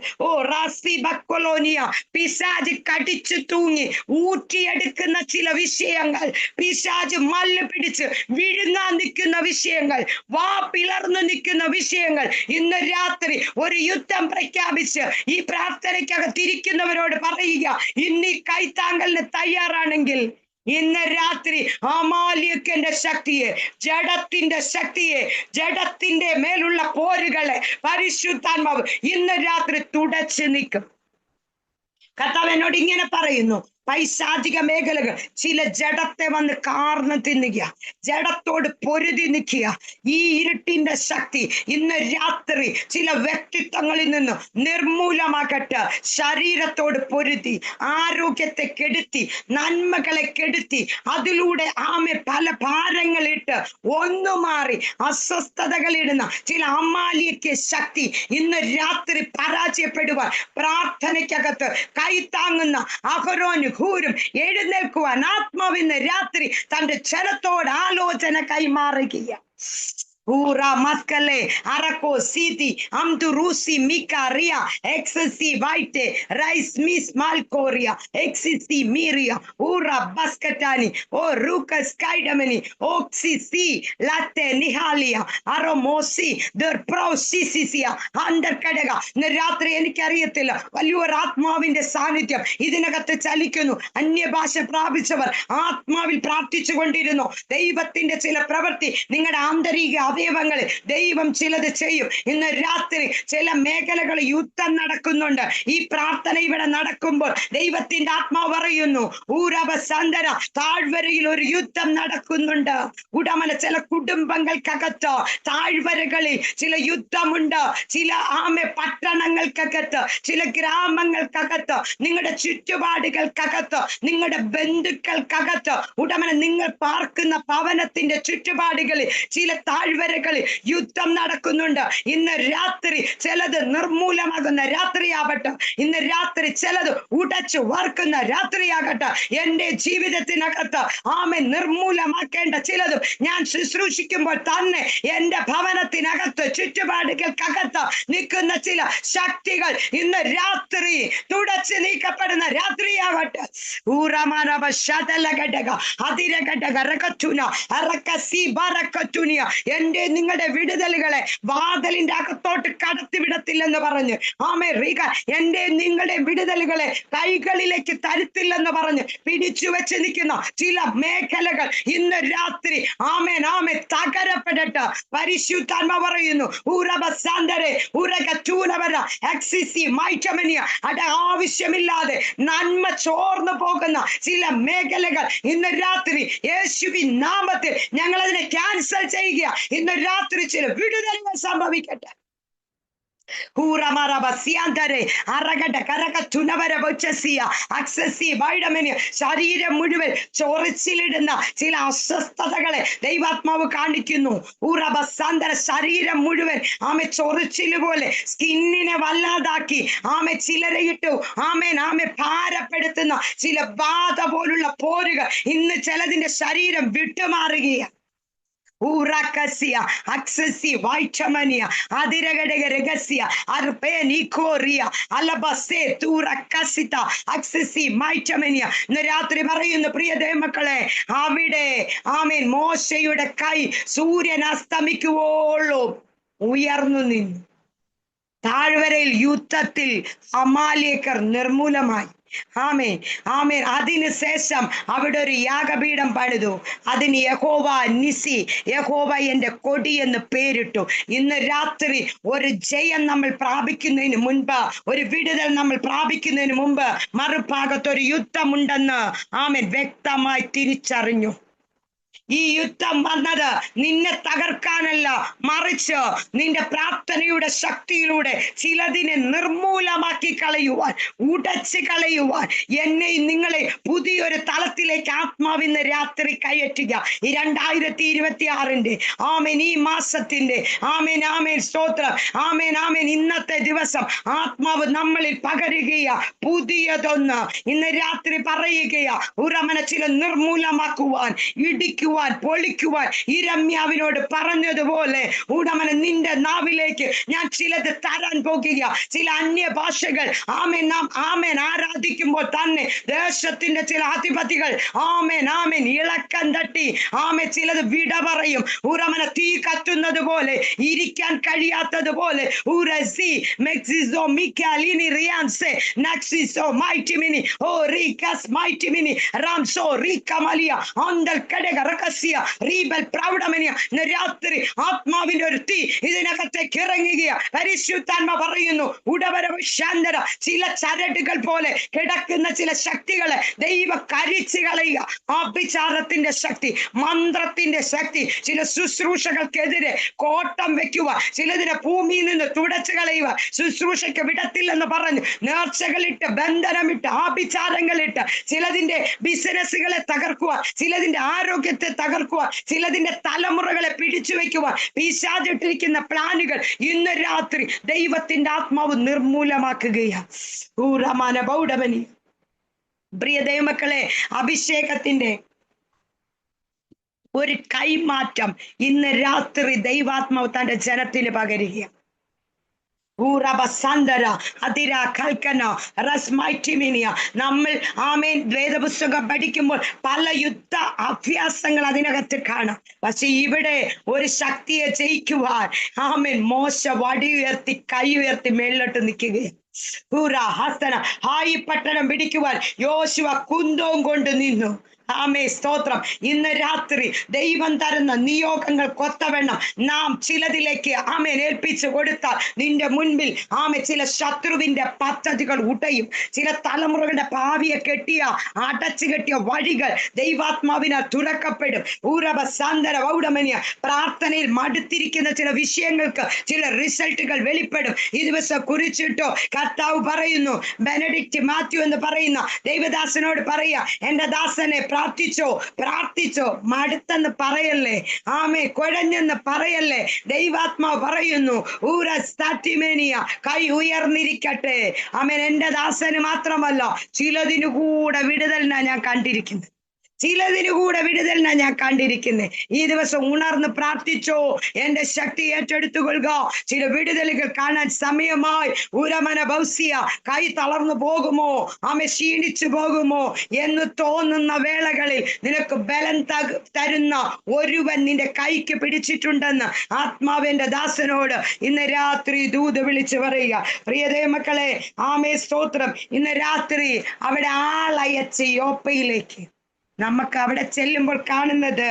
പിശാച് കടിച്ചു തൂങ്ങി ഊറ്റിയെടുക്കുന്ന ചില വിഷയങ്ങൾ, പിശാച് മല്ല് പിടിച്ച് വിഴുങ്ങാൻ നിൽക്കുന്ന വിഷയങ്ങൾ, വാ പിളർന്നു നിൽക്കുന്ന വിഷയങ്ങൾ, ഇന്ന് രാത്രി ഒരു യുദ്ധം പ്രഖ്യാപിച്ച് ഈ പ്രാർത്ഥനയ്ക്കകത്തിരിക്കുന്നവരോട് പറയുക, ഇന്ന് ഈ കൈത്താങ്കലിന് തയ്യാറാണെങ്കിൽ ഇന്ന് രാത്രി അമാലിയക്കന്റെ ശക്തിയെ, ജഡത്തിന്റെ ശക്തിയെ, ജഡത്തിന്റെ മേലുള്ള പോരുകളെ പരിശുദ്ധാത്മാവ് ഇന്ന് രാത്രി തുടച്ചു നീക്കും. കർത്താവ് എന്നോട് ഇങ്ങനെ പറയുന്നു, പൈശാചിക മേഖലകൾ ചില ജഡത്തെ വന്ന് കാർന്ന് തിന്നുക, ജഡത്തോട് പൊരുതി നിൽക്കുക. ഈ ഇരുട്ടിന്റെ ശക്തി ഇന്ന് രാത്രി ചില വ്യക്തിത്വങ്ങളിൽ നിന്ന് നിർമൂലമാക്കട്ടെ. ശരീരത്തോട് പൊരുതി ആരോഗ്യത്തെ കെടുത്തി, നന്മകളെ കെടുത്തി, അതിലൂടെ പല ഭാരങ്ങളിട്ട് ഒന്നു മാറി അസ്വസ്ഥതകളിടുന്ന ചില അമാലിയക്ക് ശക്തി ഇന്ന് രാത്രി പരാജയപ്പെടുവാൻ പ്രാർത്ഥനയ്ക്കകത്ത് കൈത്താങ്ങുന്ന അഹരോനും ഹൂരും എഴുന്നേൽക്കുവാൻ ആത്മാവിന്ന് രാത്രി തന്റെ ജനത്തോട് ആലോചന കൈമാറുക. Ura maskale arako siti amdurusi mikaria exesi vaite rais mis malkoria exisi miria ura baskatani o ruka skydamani oxisi latte nihalia aromosi der prosisia under kadega രാത്രി എനിക്കറിയത്തില്ല, വലിയൊരു ആത്മാവിന്റെ സാന്നിധ്യം ഇതിനകത്ത് ചലിക്കുന്നു. അന്യഭാഷ പ്രാപിച്ചവർ ആത്മാവിൽ പ്രാർത്ഥിച്ചു കൊണ്ടിരുന്നു. ദൈവത്തിന്റെ ചില പ്രവൃത്തി നിങ്ങളുടെ ആന്തരിക അവയവങ്ങളിൽ ദൈവം ചിലത് ചെയ്യും. ഇന്ന് രാത്രി ചില മേഖലകൾ യുദ്ധം നടക്കുന്നുണ്ട്. ഈ പ്രാർത്ഥന ഇവിടെ നടക്കുമ്പോൾ ദൈവത്തിന്റെ ആത്മാവ് പറയുന്നു, ഊരവസന്തര താഴ്വരയിൽ ഒരു യുദ്ധം നടക്കുന്നുണ്ട്. ഉടമല ചില കുടുംബങ്ങൾക്കകത്ത് താഴ്വരകളിൽ ചില യുദ്ധമുണ്ട്. ചില പട്ടണങ്ങൾക്കകത്ത്, ചില ഗ്രാമങ്ങൾക്കകത്ത്, നിങ്ങളുടെ ചുറ്റുപാടുകൾക്കകത്ത്, നിങ്ങളുടെ ബന്ധുക്കൾക്കകത്ത്, ഉടമന നിങ്ങൾ പാർക്കുന്ന ഭവനത്തിന്റെ ചുറ്റുപാടുകളിൽ ചില താഴ്വരകളിൽ യുദ്ധം നടക്കുന്നുണ്ട്. ഇന്ന് രാത്രി ചിലത് നിർമൂലമാകുന്ന രാത്രിയാവട്ടെ. ഇന്ന് രാത്രി ചിലത് ഉടച്ചു വാർക്കുന്ന രാത്രിയാകട്ടെ. എന്റെ ജീവിതത്തിനകത്ത് നിർമൂലമാക്കേണ്ട ചിലതും ഞാൻ ശുശ്രൂഷിക്കുമ്പോൾ തന്നെ എന്റെ ഭവനത്തിനകത്ത്, ചുറ്റുപാടുകൾക്കകത്ത് നിൽക്കുന്ന ചില ശക്തികൾ ഇന്ന് രാത്രി തുടച്ചു നീക്കപ്പെടുന്ന രാത്രിയാവട്ടെ. എന്റെ എന്റെ നിങ്ങളുടെ വിടുതലുകളെ വാതിലിന്റെ അകത്തോട്ട് കടത്തിവിടത്തില്ലെന്ന് പറഞ്ഞ്, ആമേ റീക, എന്റെ നിങ്ങളുടെ വിടുതലുകളെ കൈകളിലേക്ക് തരുത്തില്ലെന്ന് പറഞ്ഞ് പിടിച്ചു വെച്ച് നിൽക്കുന്ന ചില മേഖലകൾ ഇന്ന് രാത്രി ആമേൻ ആമേ തകരപ്പെടട്ടെ. പരിശുദ്ധാത്മ പറയുന്നു, ആവശ്യമില്ലാതെ നന്മ ചോർന്നു പോകുന്ന ചില മേഖലകൾ ഇന്ന് രാത്രി യേശുവിൻ നാമത്തിൽ ഞങ്ങൾ അതിനെ ക്യാൻസൽ ചെയ്യുക. ഇന്ന് രാത്രി ചില വിടുതലുകൾ സംഭവിക്കട്ടെ. ശരീരം മുഴുവൻ ചൊറിച്ചിലിടുന്ന ചില അസ്വസ്ഥതകളെ ദൈവാത്മാവ് കാണിക്കുന്നു. ശരീരം മുഴുവൻ ആമെ ചൊറിച്ചില് പോലെ സ്കിന്നിനെ വല്ലാതാക്കി ആമെ ചിലരെ ഇട്ടു ആമെ ഭാരപ്പെടുത്തുന്ന ചില ബാധ പോലുള്ള പോരുകൾ ഇന്ന് ചിലതിന്റെ ശരീരം വിട്ടുമാറുകയാണ്. രാത്രി പറയുന്നു പ്രിയ ദൈവമക്കളെ, അവിടെ ആമേൻ മോശയുടെ കൈ സൂര്യൻ അസ്തമിക്കുവോളും ഉയർന്നു നിന്നു. താഴ്വരയിൽ യുദ്ധത്തിൽ അമാലേക്കർ നിർമൂലമായി. ആമേൻ ആമേൻ. അതിനുശേഷം അവിടെ ഒരു യാഗപീഠം പണിതു. അതിന് യഹോവ നിസി, യഹോവ എന്റെ കൊടി എന്ന് പേരിട്ടു. ഇന്ന് രാത്രി ഒരു ജയം നമ്മൾ പ്രാപിക്കുന്നതിന് മുൻപ്, ഒരു വിടുതൽ നമ്മൾ പ്രാപിക്കുന്നതിന് മുമ്പ് മറുഭാഗത്തൊരു യുദ്ധമുണ്ടെന്ന് ആമേൻ വ്യക്തമായി തിരിച്ചറിഞ്ഞു. ഈ യുദ്ധം വന്നത് നിന്നെ തകർക്കാനല്ല, മറിച്ച് നിന്റെ പ്രാർത്ഥനയുടെ ശക്തിയിലൂടെ ചിലതിനെ നിർമൂലമാക്കി കളയുവാൻ, ഉടച്ച് കളയുവാൻ, എന്നെയും നിങ്ങളെ പുതിയൊരു തലത്തിലേക്ക് ആത്മാവിന്ന് രാത്രി കയറ്റുക. ഈ 2026 ആമേൻ, ഈ മാസത്തിന്റെ ആമേൻ ആമേൻ സ്തോത്രം, ആമേൻ ആമേൻ, ഇന്നത്തെ ദിവസം ആത്മാവ് നമ്മളിൽ പകരുകയാ. പുതിയതൊന്ന് ഇന്ന് രാത്രി പറയുകയാ. ഉറമന ചില നിർമൂലമാക്കുവാൻ, ഇടിക്കുവാൻ, പൊളിക്കുവാൻ ഇരമ്യാവിനോട് പറഞ്ഞതുപോലെ ഉടമന നിന്റെ നാവിലേക്ക് ഞാൻ ചിലത് തരാൻ പോകുക. ചില അന്യഭാഷകൾ ആമേൻ നാം ആമേൻ ആരാധിക്കുമ്പോൾ തന്നെ ദേശത്തിന്റെ ചില അധിപതികൾ ആമേൻ ആമേൻ ഇളക്കം തട്ടി ആമേൻ ചിലത് വിട പറയും. ഉറമന തീ കത്തുന്നത് പോലെ, ഇരിക്കാൻ കഴിയാത്തതുപോലെ രാത്രി ആത്മാവിന്റെ ഒരു തീ ഇതിനകത്തേക്ക് ഇറങ്ങുക. പരിശുദ്ധാത്മ പറയുന്നു, ഉടവരവ് ശാന്തര ചില ചരടുകൾ പോലെ കിടക്കുന്ന ചില ശക്തികളെ ദൈവ കരിച്ചു കളയുക. അഭിചാരത്തിന്റെ ശക്തി, മന്ത്രത്തിന്റെ ശക്തി, ചില ശുശ്രൂഷകൾക്കെതിരെ കോട്ടം വെക്കുക, ചിലതിനെ ഭൂമിയിൽ നിന്ന് തുടച്ചു കളയുക. ശുശ്രൂഷയ്ക്ക് വിടത്തില്ലെന്ന് പറഞ്ഞു നേർച്ചകളിട്ട്, ബന്ധനമിട്ട്, ആഭിചാരങ്ങളിട്ട് ചിലതിന്റെ ബിസിനസ്സുകളെ തകർക്കുക, ചിലതിന്റെ ആരോഗ്യത്തെ തകർക്കുക, ചിലതിന്റെ തലമുറകളെ പിടിച്ചു വെക്കുക. പിശാചിട്ടിരിക്കുന്ന പ്ലാനുകൾ ഇന്ന് രാത്രി ദൈവത്തിന്റെ ആത്മാവ് നിർമൂലമാക്കുകയാണ്. പ്രിയ ദൈവമക്കളെ, അഭിഷേകത്തിന്റെ ഒരു കൈമാറ്റം ഇന്ന് രാത്രി ദൈവാത്മാവ് തന്റെ ജനത്തിന് പകരുകയാണ്. നമ്മൾ ആമേൻ വേദപുസ്തകം പഠിക്കുമ്പോൾ പല യുദ്ധ അഭ്യാസങ്ങൾ അതിനകത്ത് കാണാം. പക്ഷെ ഇവിടെ ഒരു ശക്തിയെ ജയിക്കുവാൻ ആമേൻ മോശ വടി ഉയർത്തി, കൈ ഉയർത്തി മേളിലോട്ട് നിൽക്കുകയാണ്. ഹായി പട്ടണം പിടിക്കുവാൻ യോശുവ കുന്തവും കൊണ്ട് നിന്നു. ആമേ സ്തോത്രം. ഇന്ന് രാത്രി ദൈവം തരുന്ന നിയോഗങ്ങൾ കൊത്തവണ്ണം നാം ചിലതിലേക്ക് ആമേൻ ഏൽപ്പിച്ചു കൊടുത്താൽ നിന്റെ മുൻപിൽ ആമേ ചില ശത്രുവിന്റെ പദ്ധതികൾ ഉടയും. ചില തലമുറകളുടെ ഭാവിയെ കെട്ടിയ അടച്ചു കെട്ടിയ വഴികൾ ദൈവാത്മാവിനാൽ തുറക്കപ്പെടും. പ്രാർത്ഥനയിൽ മടുത്തിരിക്കുന്ന ചില വിഷയങ്ങൾക്ക് ചില റിസൾട്ടുകൾ വെളിപ്പെടും. ഈ ദിവസം കുറിച്ചിട്ടോ കർത്താവ് പറയുന്നു, ബെനഡിക്റ്റ് മാത്യു എന്ന് പറയുന്ന ദൈവദാസനോട് പറയാ, എന്റെ ദാസനെ പ്രാർത്ഥിച്ചോ, മടുത്തെന്ന് പറയല്ലേ, ആമേ കുഴഞ്ഞെന്ന് പറയല്ലേ. ദൈവാത്മാവ് പറയുന്നു, കൈ ഉയർന്നിരിക്കട്ടെ. ആമേൻ. എന്റെ ദാസന് മാത്രമല്ല, ചിലതിനു കൂടെ വിടുതലിനാ ഞാൻ കണ്ടിരിക്കുന്നത്. ചിലതിന് കൂടെ വിടുതലിനാ ഞാൻ കണ്ടിരിക്കുന്നത്. ഈ ദിവസം ഉണർന്ന് പ്രാർത്ഥിച്ചോ, എന്റെ ശക്തി ഏറ്റെടുത്തുകൊള്ളുക. ചില വിടുതലുകൾ കാണാൻ സമയമായി. ഉരമന ഭൗസിയ കൈ തളർന്നു പോകുമോ, ക്ഷീണിച്ചു പോകുമോ എന്ന് തോന്നുന്ന വേളകളിൽ നിനക്ക് ബലം തരുന്ന ഒരുവൻ നിന്റെ കൈക്ക് പിടിച്ചിട്ടുണ്ടെന്ന് ആത്മാവിന്റെ ദാസനോട് ഇന്ന് രാത്രി ദൂത് വിളിച്ചു പറയുക. പ്രിയതേ മക്കളെ, സ്തോത്രം. ഇന്ന് രാത്രി അവിടെ ആളയച്ച് യോപ്പയിലേക്ക് നമുക്ക് അവിടെ ചെല്ലുമ്പോൾ കാണുന്നത്,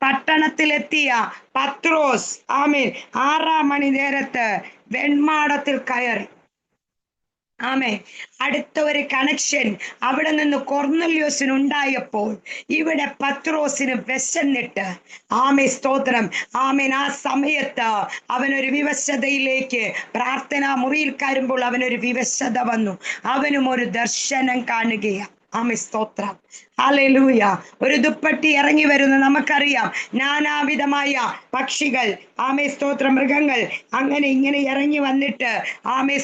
പട്ടണത്തിലെത്തിയ പത്രോസ് 6 മണി നേരത്ത് വെൺമാടത്തിൽ കയറി. അടുത്ത ഒരു കണക്ഷൻ അവിടെ നിന്ന് കൊർന്നല്യോസിന് ഉണ്ടായപ്പോൾ ഇവിടെ പത്രോസിന് വിശന്നിട്ട്, സ്തോത്രം, ആ സമയത്ത് അവനൊരു വിവശതയിലേക്ക് പ്രാർത്ഥനാ മുറിയിൽ കയറുമ്പോൾ അവനൊരു വിവശത വന്നു. അവനും ഒരു ദർശനം കാണുകയാണ്. സ്തോത്രം, ഹല്ലേലൂയ. ഒരു ദുപ്പട്ടി ഇറങ്ങി വരുന്നു. നമുക്കറിയാം, നാനാവിധമായ പക്ഷികൾ, സ്തോത്രം, മൃഗങ്ങൾ അങ്ങനെ ഇങ്ങനെ ഇറങ്ങി വന്നിട്ട്,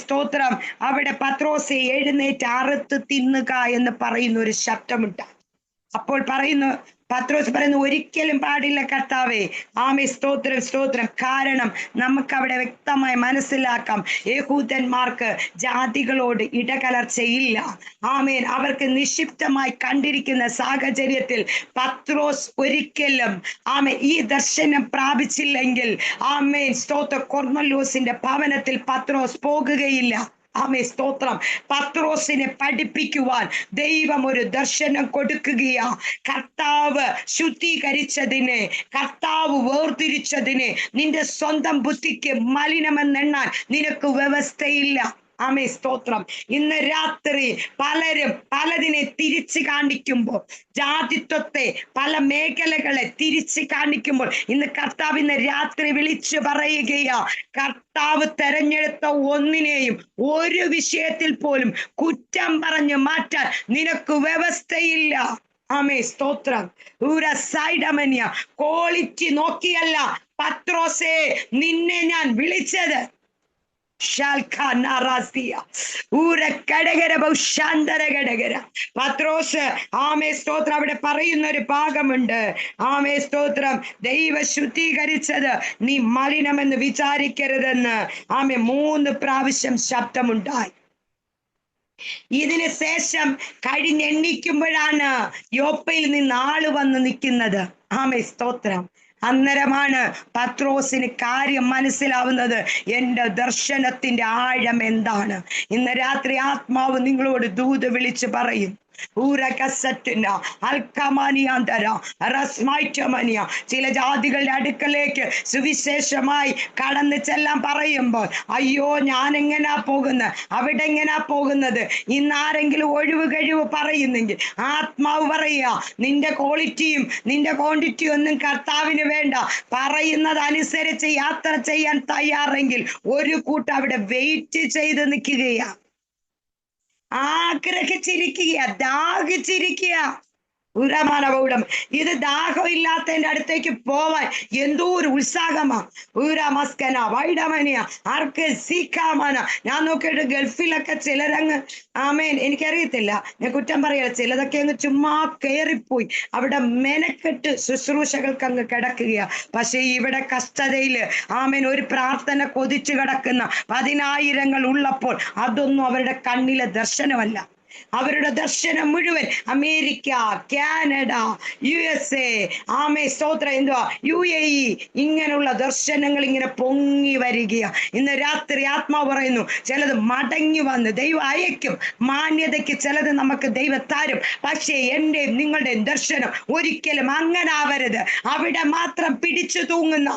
സ്തോത്രം, അവിടെ പത്രോസെ എഴുന്നേറ്റ് അറുത്ത് തിന്നുക എന്ന് പറയുന്ന ഒരു ശബ്ദമുണ്ട്. അപ്പോൾ പത്രോസ് പറയുന്നു, ഒരിക്കലും പാടില്ല കർത്താവേ. സ്തോത്രം, സ്തോത്രം. കാരണം നമുക്കവിടെ വ്യക്തമായി മനസ്സിലാക്കാം, യഹൂദന്മാർക്ക് ജാതികളോട് ഇടകലർച്ചയില്ല. അവർക്ക് നിക്ഷിപ്തമായി കണ്ടിരിക്കുന്ന സാഹചര്യത്തിൽ പത്രോസ് ഒരിക്കലും ഈ ദർശനം പ്രാപിച്ചില്ലെങ്കിൽ സ്തോത്രം, കൊർന്നല്യോസിന്റെ ഭവനത്തിൽ പത്രോസ് പോകുകയില്ല. സ്തോത്രം. പത്രോസിനെ പഠിപ്പിക്കുവാൻ ദൈവം ഒരു ദർശനം കൊടുക്കുകയാ. കർത്താവ് ശുദ്ധീകരിച്ചതിനെ, കർത്താവ് വേർതിരിച്ചതിനെ നിന്റെ സ്വന്തം ബുദ്ധിക്ക് മലിനമെന്നെണ്ണാൻ നിനക്ക് വ്യവസ്ഥയില്ല. സ്തോത്രം. ഇന്ന് രാത്രി പലരും പലതിനെ തിരിച്ചു കാണിക്കുമ്പോൾ, ജാതിത്വത്തെ പല മേഖലകളെ തിരിച്ചു കാണിക്കുമ്പോൾ, ഇന്ന് കർത്താവ് ഇന്ന് രാത്രി വിളിച്ചു പറയുകയാ, കർത്താവ് തെരഞ്ഞെടുത്ത ഒന്നിനെയും ഒരു വിഷയത്തിൽ പോലും കുറ്റം പറഞ്ഞു മാറ്റാൻ നിനക്ക് വ്യവസ്ഥയില്ല. സ്തോത്രം. ക്വാളിറ്റി നോക്കിയല്ല പത്രോസേ നിന്നെ ഞാൻ വിളിച്ചത്. പത്രോസ് സ്തോത്രം അവിടെ പറയുന്ന ഒരു ഭാഗമുണ്ട്. സ്തോത്രം, ദൈവ ശുദ്ധീകരിച്ചത് നീ മലിനമെന്ന് വിചാരിക്കരുതെന്ന് 3 പ്രാവശ്യം ശബ്ദമുണ്ടായി. ഇതിന് ശേഷം കഴിഞ്ഞെണ്ണിക്കുമ്പോഴാണ് യോപ്പയിൽ നിന്ന് ആള് വന്ന് നിൽക്കുന്നത്. സ്തോത്രം. അന്നേരമാണ് പത്രോസിന് കാര്യം മനസ്സിലാവുന്നത്, എന്റെ ദർശനത്തിന്റെ ആഴം എന്താണ്. ഇന്ന് രാത്രി ആത്മാവ് നിങ്ങളോട് ദൂത് വിളിച്ച് പറയും, ചില ജാതികളുടെ അടുക്കലേക്ക് സുവിശേഷമായി കടന്നു ചെല്ലാൻ പറയുമ്പോൾ, അയ്യോ ഞാൻ എങ്ങനാ പോകുന്നത്, അവിടെ എങ്ങനാ പോകുന്നത്. ഇന്ന് ആരെങ്കിലും ഒഴിവ് കഴിവ് പറയുന്നെങ്കിൽ ആത്മാവ് പറയുക, നിന്റെ ക്വാളിറ്റിയും നിന്റെ ക്വാണ്ടിറ്റിയും ഒന്നും കർത്താവിന് വേണ്ട. പറയുന്നത് അനുസരിച്ച് യാത്ര ചെയ്യാൻ തയ്യാറെങ്കിൽ ഒരു കൂട്ടം അവിടെ വെയിറ്റ് ചെയ്ത് നിൽക്കുകയാ, ആഗ്രഹിച്ചിരിക്കുക, ദാഹിച്ചിരിക്കുക. ഉരമാനവൂടം. ഇത് ദാഹം ഇല്ലാത്തതിന്റെ അടുത്തേക്ക് പോവാൻ എന്തോ ഒരു ഉത്സാഹമാ. ഉരമസ്കന വൈഡമനിയ ആർക്ക് സീക്കാമന. ഞാൻ നോക്കിയിട്ട് ഗൾഫിലൊക്കെ ചിലരങ്ങ് എനിക്കറിയത്തില്ല, ഞാൻ കുറ്റം പറയല, ചിലതൊക്കെ അങ്ങ് ചുമ്മാ കയറിപ്പോയി അവിടെ മെനക്കെട്ട് ശുശ്രൂഷകൾക്ക് അങ്ങ് കിടക്കുകയാ. പക്ഷെ ഇവിടെ കഷ്ടതയില് ഒരു പ്രാർത്ഥന കൊതിച്ചു കിടക്കുന്ന 10,000 ഉള്ളപ്പോൾ അതൊന്നും അവരുടെ കണ്ണിലെ ദർശനമല്ല. അവരുടെ ദർശനം മുഴുവൻ അമേരിക്ക, കാനഡ, USA, സ്തോത്രം, UAE, ഇങ്ങനെയുള്ള ദർശനങ്ങൾ ഇങ്ങനെ പൊങ്ങി വരികയാ. ഇന്ന് രാത്രി ആത്മാവ് പറയുന്നു, ചിലത് മടങ്ങി വന്ന് ദൈവം അയക്കും. മാന്യതയ്ക്ക് ചിലത് നമുക്ക് ദൈവം തരും. പക്ഷേ എൻ്റെ നിങ്ങളുടെ ദർശനം ഒരിക്കലും അങ്ങനെ ആവരുത്. അവിടെ മാത്രം പിടിച്ചു തൂങ്ങുന്ന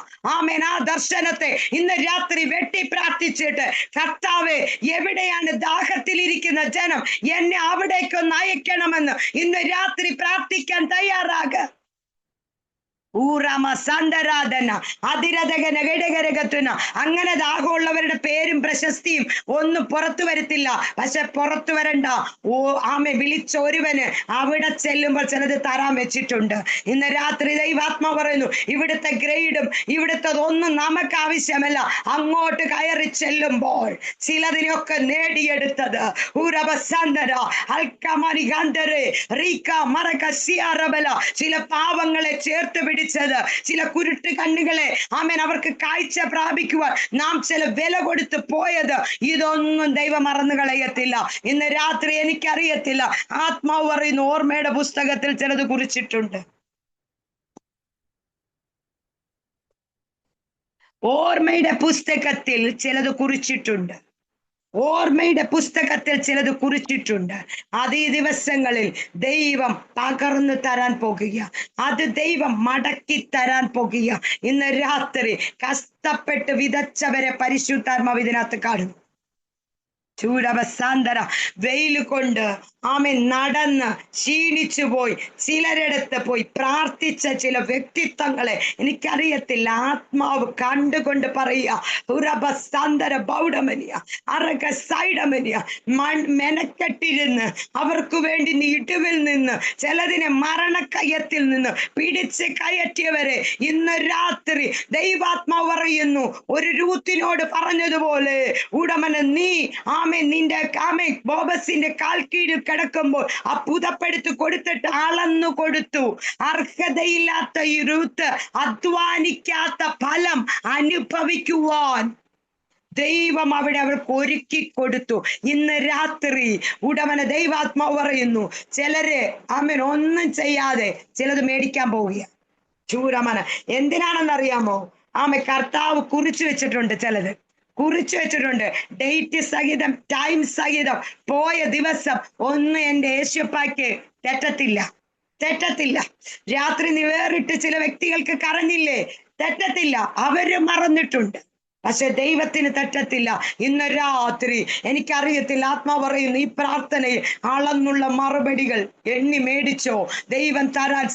ആ ദർശനത്തെ ഇന്ന് രാത്രി വെട്ടി പ്രാർത്ഥിച്ചിട്ട്, കർത്താവേ, എവിടെയാണ് ദാഹത്തിലിരിക്കുന്ന ജനം, എന്നെ അവിടേക്കൊന്ന് അയക്കണമെന്ന് ഇന്ന് രാത്രി പ്രാർത്ഥിക്കാൻ തയ്യാറാക. ഊറമ സണ്ടരാധന അതിരഥകന ഘടകരകത്തുന. അങ്ങനെ ദാഹമുള്ളവരുടെ പേരും പ്രശസ്തിയും ഒന്നും പുറത്തു വരത്തില്ല. പക്ഷെ പുറത്തു വരണ്ട. ആമെ വിളിച്ച ഒരുവന് അവിടെ ചെല്ലുമ്പോൾ ചിലത് തരാൻ വെച്ചിട്ടുണ്ട്. ഇന്ന് രാത്രി ദൈവാത്മാവ് പറയുന്നു, ഇവിടുത്തെ ഗ്രേഡും ഇവിടുത്തെ ഒന്നും നമുക്ക് ആവശ്യമല്ല. അങ്ങോട്ട് കയറി ചെല്ലുമ്പോൾ ചിലതിനൊക്കെ നേടിയെടുത്തത് ചില പാവങ്ങളെ ചേർത്ത് പിടിച്ചത്, ചില കുരുട്ട് കണ്ണുകളെ ആമേൻ അവർക്ക് കാഴ്ച പ്രാപിക്കുവാൻ നാം ചില വില കൊടുത്ത് പോയത്, ഇതൊന്നും ദൈവം മറന്നു കളയത്തില്ല. ഇന്ന് രാത്രി എനിക്കറിയത്തില്ല, ആത്മാവ് പറയുന്നു ഓർമ്മയുടെ പുസ്തകത്തിൽ ചിലത് കുറിച്ചിട്ടുണ്ട്. ഓർമ്മയുടെ പുസ്തകത്തിൽ ചിലത് കുറിച്ചിട്ടുണ്ട്. ഓർമ്മയുടെ പുസ്തകത്തിൽ ചിലത് കുറിച്ചിട്ടുണ്ട്. അത് ഈ ദിവസങ്ങളിൽ ദൈവം പകർന്നു തരാൻ പോകുക. അത് ദൈവം മടക്കി തരാൻ പോകുക. ഇന്ന് രാത്രി കഷ്ടപ്പെട്ട് വിതച്ചവരെ പരിശുദ്ധാത്മാവ് ഇതിനകത്ത് കാണുന്നു. ചൂടവസാന്തര വെയിൽ കൊണ്ട് ആമേൻ നടന്ന് ക്ഷീണിച്ചു പോയി ചിലരിടത്ത് പോയി പ്രാർത്ഥിച്ച ചില വ്യക്തിത്വങ്ങളെ എനിക്കറിയത്തില്ല, ആത്മാവ് കണ്ടുകൊണ്ട് പറയുക മെനക്കെട്ടിരുന്ന് അവർക്ക് വേണ്ടി ഇടിവിൽ നിന്ന് ചിലതിനെ മരണക്കയത്തിൽ നിന്ന് പിടിച്ച് കയറ്റിയവരെ ഇന്ന് രാത്രി ദൈവാത്മാവ് പറയുന്നു, ഒരു രൂത്തിനോട് പറഞ്ഞതുപോലെ ഉടമനെ നീ നിന്റെ ബോബസിന്റെ കാൽ കീഴിൽ കിടക്കുമ്പോൾ ആ പുതപ്പെടുത്ത് കൊടുത്തിട്ട് അളന്നു കൊടുത്തു. അർഹതയില്ലാത്ത ഈ രൂത്ത് അധ്വാനിക്കാത്ത ഫലം അനുഭവിക്കുവാൻ ദൈവം അവിടെ അവൾക്ക് ഒരുക്കി കൊടുത്തു. ഇന്ന് രാത്രി ഉടമന ദൈവാത്മാവ് പറയുന്നു, ചിലര് ഒന്നും ചെയ്യാതെ ചിലത് മേടിക്കാൻ പോവുക. ചൂരമന എന്തിനാണെന്നറിയാമോ? കർത്താവ് കുറിച്ചു വെച്ചിട്ടുണ്ട്, ചിലത് കുറിച്ചു വെച്ചിട്ടുണ്ട്. ഡേറ്റ് സഹിതം ടൈം സഹിതം പോയ ദിവസം ഒന്നും എൻ്റെ യേശുപ്പായ്ക്ക് തെറ്റത്തില്ല. രാത്രി വേറിട്ട് ചില വ്യക്തികൾക്ക് കറഞ്ഞില്ലേ, തെറ്റത്തില്ല. അവര് മറന്നിട്ടുണ്ട്, പക്ഷെ ദൈവത്തിന് തെറ്റത്തില്ല. ഇന്ന് രാത്രി എനിക്കറിയത്തില്ല, ആത്മാവ് പറയുന്നു ഈ പ്രാർത്ഥനയിൽ അളന്നുള്ള മറുപടികൾ എണ്ണി മേടിച്ചോ. ദൈവം തരാൻ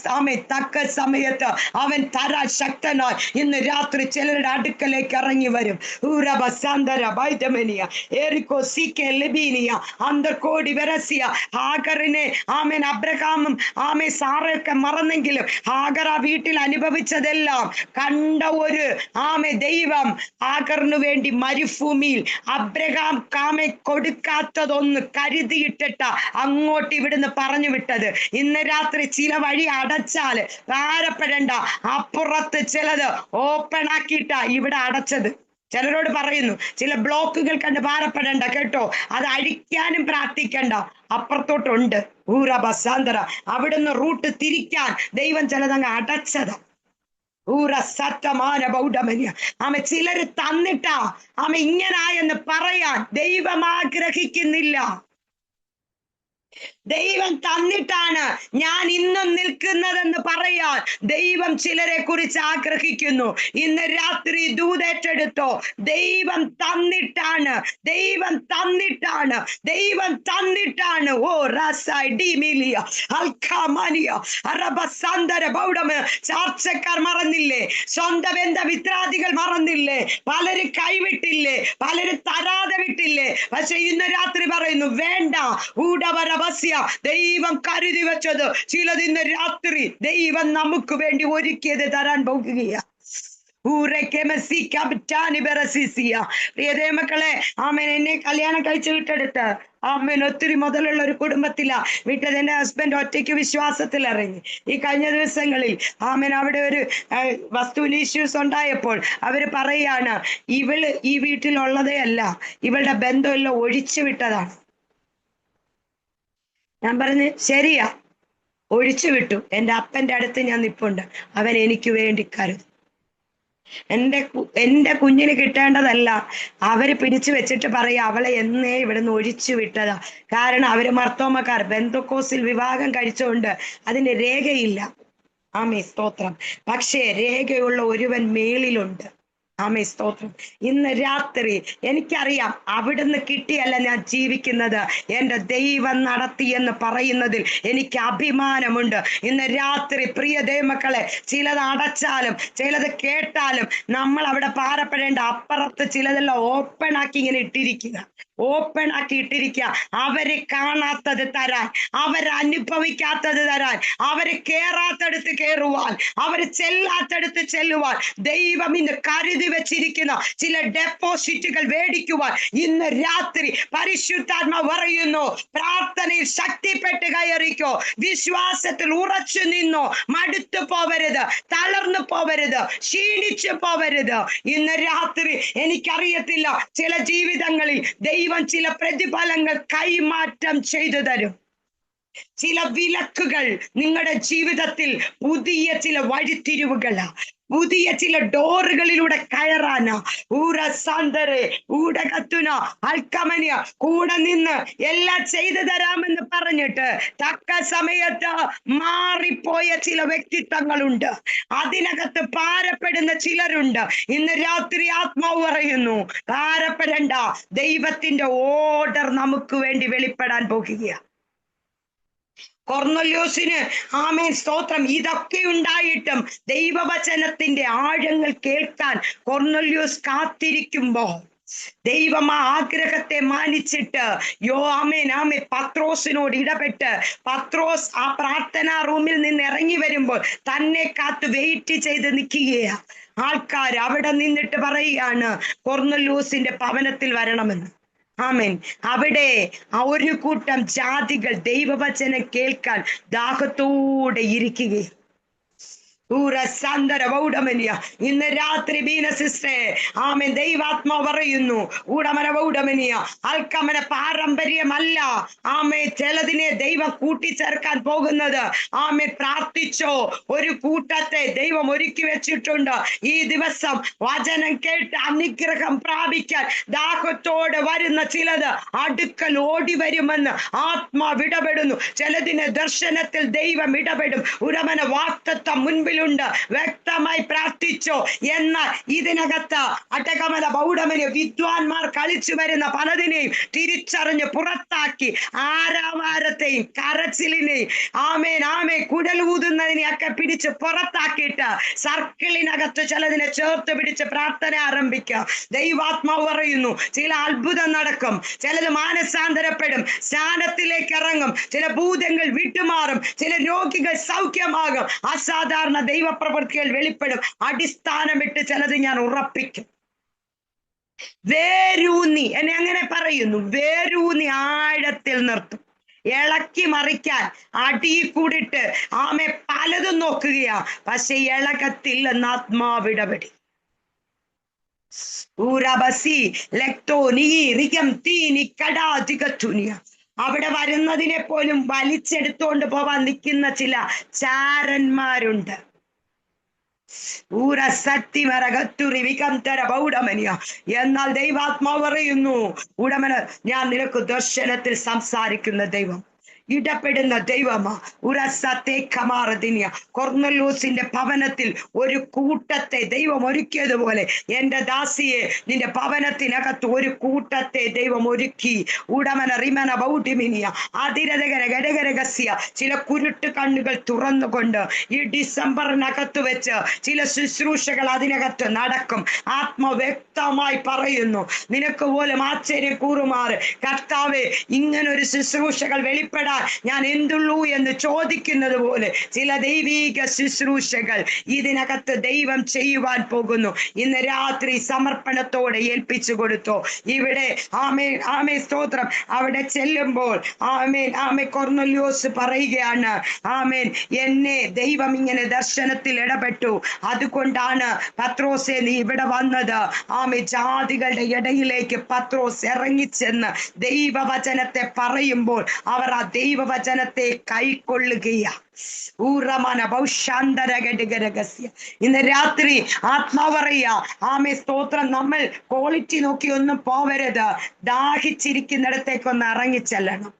തക്ക സമയത്ത് അവൻ തരാൻ ശക്തനായി ഇന്ന് രാത്രി ചിലരുടെ അടുക്കലേക്ക് ഇറങ്ങി വരും. ഹാഗറിനെ അബ്രഹാമും സാറയൊക്കെ മറന്നെങ്കിലും ഹാഗർ ആ വീട്ടിൽ അനുഭവിച്ചതെല്ലാം കണ്ട ഒരു ദൈവം ഹാഗറിനു വേണ്ടി മരുഭൂമിയിൽ അബ്രഹാം കൊടുക്കാത്തതൊന്ന് കരുതിയിട്ടിട്ട അങ്ങോട്ട് ഇവിടുന്ന് പറഞ്ഞു വിട്ടത്. ഇന്ന് രാത്രി ചില വഴി അടച്ചാല് ഭാരപ്പെടേണ്ട, അപ്പുറത്ത് ചിലത് ഓപ്പൺ ആക്കിയിട്ട ഇവിടെ അടച്ചത്. ചിലരോട് പറയുന്നു, ചില ബ്ലോക്കുകൾ കണ്ട് ഭാരപ്പെടേണ്ട കേട്ടോ, അത് അഴിക്കാനും പ്രാർത്ഥിക്കണ്ട, അപ്പുറത്തോട്ടുണ്ട്. ബസാന്തര അവിടുന്ന് റൂട്ട് തിരിക്കാൻ ദൈവം ചിലതങ്ങ് അടച്ചത്. ചിലര് തന്നിട്ടാ ഇങ്ങനായെന്ന് പറയാൻ ദൈവം ആഗ്രഹിക്കുന്നില്ല. ദൈവം തന്നിട്ടാണ് ഞാൻ ഇന്നും നിൽക്കുന്നതെന്ന് പറയാൻ ദൈവം ചിലരെ കുറിച്ച് ആഗ്രഹിക്കുന്നു. ഇന്ന് രാത്രി ദൂതേറ്റെടുത്തോ, ദൈവം തന്നിട്ടാണ്. ഓ ചാർച്ചക്കാർ മറന്നില്ലേ? സ്വന്തം വിത്രാദികൾ മറന്നില്ലേ? പലര് കൈവിട്ടില്ലേ? പലര് തരാതെ വിട്ടില്ലേ? പക്ഷെ ഇന്ന് രാത്രി പറയുന്നു, വേണ്ട. ദൈവം കരുതി വെച്ചത് ചിലത് ഇന്ന് രാത്രി ദൈവം നമുക്ക് വേണ്ടി ഒരുക്കിയത് തരാൻ പോകുകയാ. പ്രിയതേ മക്കളെ, എന്നെ കല്യാണം കഴിച്ചു വിട്ടെടുത്ത് ഒത്തിരി മുതലുള്ള ഒരു കുടുംബത്തിലാ വിട്ടത്. എന്റെ ഹസ്ബൻഡ് ഒറ്റയ്ക്ക് വിശ്വാസത്തിൽ ഇറങ്ങി. ഈ കഴിഞ്ഞ ദിവസങ്ങളിൽ അവിടെ ഒരു വസ്തുവിന് ഇഷ്യൂസ് ഉണ്ടായപ്പോൾ അവര് പറയാണ്, ഇവള് ഈ വീട്ടിലുള്ളതേ അല്ല, ഇവളുടെ ബന്ധമെല്ലാം ഒഴിച്ചു വിട്ടതാണ്. ഞാൻ പറഞ്ഞു, ശരിയാ, ഒഴിച്ചു വിട്ടു. എൻ്റെ അപ്പൻ്റെ അടുത്ത് ഞാൻ നിപ്പുണ്ട്, അവൻ എനിക്ക് വേണ്ടി കരുതും. എൻ്റെ കുഞ്ഞിന് കിട്ടേണ്ടതല്ല അവര് പിടിച്ചു വെച്ചിട്ട് പറയാ, അവളെ എന്നേ ഇവിടുന്ന് ഒഴിച്ചു വിട്ടതാ. കാരണം അവര് മർത്തോമക്കാർ ബെന്തക്കോസിൽ വിവാഹം കഴിച്ചുകൊണ്ട് അതിന് രേഖയില്ല. സ്തോത്രം. പക്ഷേ രേഖയുള്ള ഒരുവൻ മേളിലുണ്ട്. ആമേ സ്തോത്രം. ഇന്ന് രാത്രി എനിക്കറിയാം അവിടുന്ന് കിട്ടിയല്ല ഞാൻ ജീവിക്കുന്നത്, എൻ്റെ ദൈവം നടത്തി എന്ന് പറയുന്നതിൽ എനിക്ക് അഭിമാനമുണ്ട്. ഇന്ന് രാത്രി പ്രിയ ദൈവമക്കളെ, ചിലത് അടച്ചാലും ചിലത് കേട്ടാലും നമ്മൾ അവിടെ ഭാരപ്പെടേണ്ട. അപ്പുറത്ത് ചിലതെല്ലാം ഓപ്പൺ ആക്കി ഇങ്ങനെ ഇട്ടിരിക്കുക, ഓപ്പൺ ആക്കി ഇട്ടിരിക്കുക. അവര് കാണാത്തത് തരാൻ, അവരനുഭവിക്കാത്തത് തരാൻ, അവര് കേറാത്തടുത്ത് കേറുവാൻ, അവര് ചെല്ലാത്തടുത്ത് ചെല്ലുവാൻ ദൈവം ഇന്ന് കരുതി വെച്ചിരിക്കുന്ന ചില ഡെപ്പോസിറ്റുകൾ മേടിക്കുവാൻ ഇന്ന് രാത്രി പരിശുദ്ധാത്മാ പറയുന്നു, പ്രാർത്ഥനയിൽ ശക്തിപ്പെട്ട് കയറിക്കോ, വിശ്വാസത്തിൽ ഉറച്ചു നിന്നോ, മടുത്തു പോവരുത്, തളർന്നു പോവരുത്, ക്ഷീണിച്ചു പോവരുത്. ഇന്ന് രാത്രി എനിക്കറിയത്തില്ല, ചില ജീവിതങ്ങളിൽ ദൈവം ചില പ്രതിഫലങ്ങൾ കൈമാറ്റം ചെയ്തു തരും. ചില വിലക്കുകൾ നിങ്ങളുടെ ജീവിതത്തിൽ പുതിയ ചില വഴിത്തിരിവുകളാ, പുതിയ ചില ഡോറുകളിലൂടെ കയറാനാ. അൽക്കമനിയ കൂടെ നിന്ന് എല്ലാം ചെയ്തു തരാമെന്ന് പറഞ്ഞിട്ട് തക്ക സമയത്ത് മാറിപ്പോയ ചില വ്യക്തിത്വങ്ങളുണ്ട്, അതിനകത്ത് ഭാരപ്പെടുന്ന ചിലരുണ്ട്. ഇന്ന് രാത്രി ആത്മാവ് പറയുന്നു, ഭാരപ്പെടേണ്ട, ദൈവത്തിന്റെ ഓർഡർ നമുക്ക് വേണ്ടി വെളിപ്പെടാൻ പോകുകയാണ്. കൊർന്നല്യോസിന് ആമേൻ സ്തോത്രം, ഇതൊക്കെ ഉണ്ടായിട്ടും ദൈവവചനത്തിന്റെ ആഴങ്ങൾ കേൾക്കാൻ കൊർന്നല്യോസ് കാത്തിരിക്കുമ്പോൾ ദൈവം ആ ആഗ്രഹത്തെ മാനിച്ചിട്ട് പത്രോസിനോട് ഇടപെട്ട്, പത്രോസ് ആ പ്രാർത്ഥനാ റൂമിൽ നിന്ന് ഇറങ്ങി വരുമ്പോൾ തന്നെ കാത്ത് വെയിറ്റ് ചെയ്ത് നിൽക്കുകയാ. ആൾക്കാർ അവിടെ നിന്നിട്ട് പറയുകയാണ്, കൊർന്നല്യോസിന്റെ ഭവനത്തിൽ വരണമെന്ന്. ആമേൻ. അവിടെ ഒരു കൂട്ടം ജാതികൾ ദൈവവചനം കേൾക്കാൻ ദാഹത്തോടെ ഇരിക്കുകയും. ഇന്ന് രാത്രി ബീന സിസ്റ്റേ, ആമേൻ, ദൈവാത്മാ പറയുന്നു, അൽക്കമന പാരമ്പര്യമല്ല ആമേ ചിലതിനെ ദൈവം കൂട്ടിച്ചേർക്കാൻ പോകുന്നത്. ആമേ പ്രാർത്ഥിച്ചോ, ഒരു കൂട്ടത്തെ ദൈവം ഒരുക്കി വെച്ചിട്ടുണ്ട്. ഈ ദിവസം വചനം കേട്ട് അനുഗ്രഹം പ്രാപിക്കാൻ ദാഹത്തോടെ വരുന്ന ചിലത് അടുക്കൽ ഓടി വരുമെന്ന് ആത്മാവ് ഇടപെടുന്നു. ചിലതിന് ദർശനത്തിൽ ദൈവം ഇടപെടും. ഉടമന വാക്തത്വം മുൻപിൽ വ്യക്തമായി പ്രാർത്ഥിച്ചോ. എന്നാൽ ഇതിനകത്ത് അടകമല ബൗഡമന് വിദ്വാൻമാർ കളിച്ചു വരുന്ന പലതിനെയും തിരിച്ചറിഞ്ഞ് പുറത്താക്കി, ആരാവാരത്തെയും കരച്ചിലിനെയും കുടലൂതുന്നതിനെയൊക്കെ പിടിച്ച് പുറത്താക്കിയിട്ട് സർക്കിളിനകത്ത് ചിലതിനെ ചേർത്ത് പിടിച്ച് പ്രാർത്ഥന ആരംഭിക്കുക. ദൈവാത്മാവ് പറയുന്നു, ചില അത്ഭുതം നടക്കും, ചിലത് മാനസാന്തരപ്പെടും, സ്നാനത്തിലേക്ക് ഇറങ്ങും, ചില ഭൂതങ്ങൾ വിട്ടുമാറും, ചില രോഗികൾ സൗഖ്യമാകും, അസാധാരണ ദൈവപ്രവൃത്തികൾ വെളിപ്പെടും. അടിസ്ഥാനമിട്ട് ചിലത് ഞാൻ ഉറപ്പിക്കും. വേരൂന്നി, എന്നെ അങ്ങനെ പറയുന്നു, വേരൂന്നി ആഴത്തിൽ നിർത്തും. ഇളക്കി മറിക്കാൻ അടി കൂടിട്ട് പലതും നോക്കുകയാ, പക്ഷെ ഇളകത്തില്ലെന്ന് ആത്മാവിടപെടി. അവിടെ വരുന്നതിനെ പോലും വലിച്ചെടുത്തോണ്ട് പോവാൻ നിൽക്കുന്ന ചില ചാരന്മാരുണ്ട്. എന്നാൽ ദൈവാത്മാവ് പറയുന്നു, ഉടമന, ഞാൻ നിനക്ക് ദർശനത്തിൽ സംസാരിക്കുന്ന ദൈവം, ഇടപെടുന്ന ദൈവമാ. കൊർന്നല്യോസിന്റെ ഭവനത്തിൽ ഒരു കൂട്ടത്തെ ദൈവം ഒരുക്കിയതുപോലെ എന്റെ ദാസിയെ നിന്റെ ഭവനത്തിനകത്ത് ഒരു കൂട്ടത്തെ ദൈവം ഒരുക്കി. ഉടമന റിമന ബൗഡിമിനിയ അതിരകര ഘടകരഹസ്യ ചില കുരുട്ട് കണ്ണുകൾ തുറന്നുകൊണ്ട് ഈ ഡിസംബറിനകത്ത് വെച്ച് ചില ശുശ്രൂഷകൾ അതിനകത്ത് നടക്കും. ആത്മ വ്യക്തമായി പറയുന്നു, നിനക്ക് പോലും ആശ്ചര്യം കൂറുമാറ്, കർത്താവേ, ഇങ്ങനൊരു ശുശ്രൂഷകൾ വെളിപ്പെടാൻ ഞാൻ എന്തുള്ളൂ എന്ന് ചോദിക്കുന്നത് പോലെ ചില ദൈവീക ശുശ്രൂഷകൾ ഇതിനകത്ത് ദൈവം ചെയ്യുവാൻ പോകുന്നു. ഇന്ന് രാത്രി സമർപ്പണത്തോടെ ഏൽപ്പിച്ചു കൊടുത്തു. ഇവിടെ സ്തോത്രം, അവിടെ ചെല്ലുമ്പോൾ കൊർന്നല്യോസ് പറയുകയാണ്, എന്നെ ദൈവം ഇങ്ങനെ ദർശനത്തിൽ ഇടപെട്ടു, അതുകൊണ്ടാണ് പത്രോസെ നീ ഇവിടെ വന്നത്. ജാതികളുടെ ഇടയിലേക്ക് പത്രോസ് ഇറങ്ങിച്ചെന്ന് ദൈവവചനത്തെ പറയുമ്പോൾ അവർ ആ ദൈവവചനത്തെ കൈക്കൊള്ളുകയാ. ഇന്ന് രാത്രി ആത്മാവ് പറയാ, സ്തോത്രം, നമ്മൾ ക്വാളിറ്റി നോക്കി ഒന്നും പോവരുത്, ദാഹിച്ചിരിക്കുന്നിടത്തേക്കൊന്ന് ഇറങ്ങിച്ചെല്ലണം.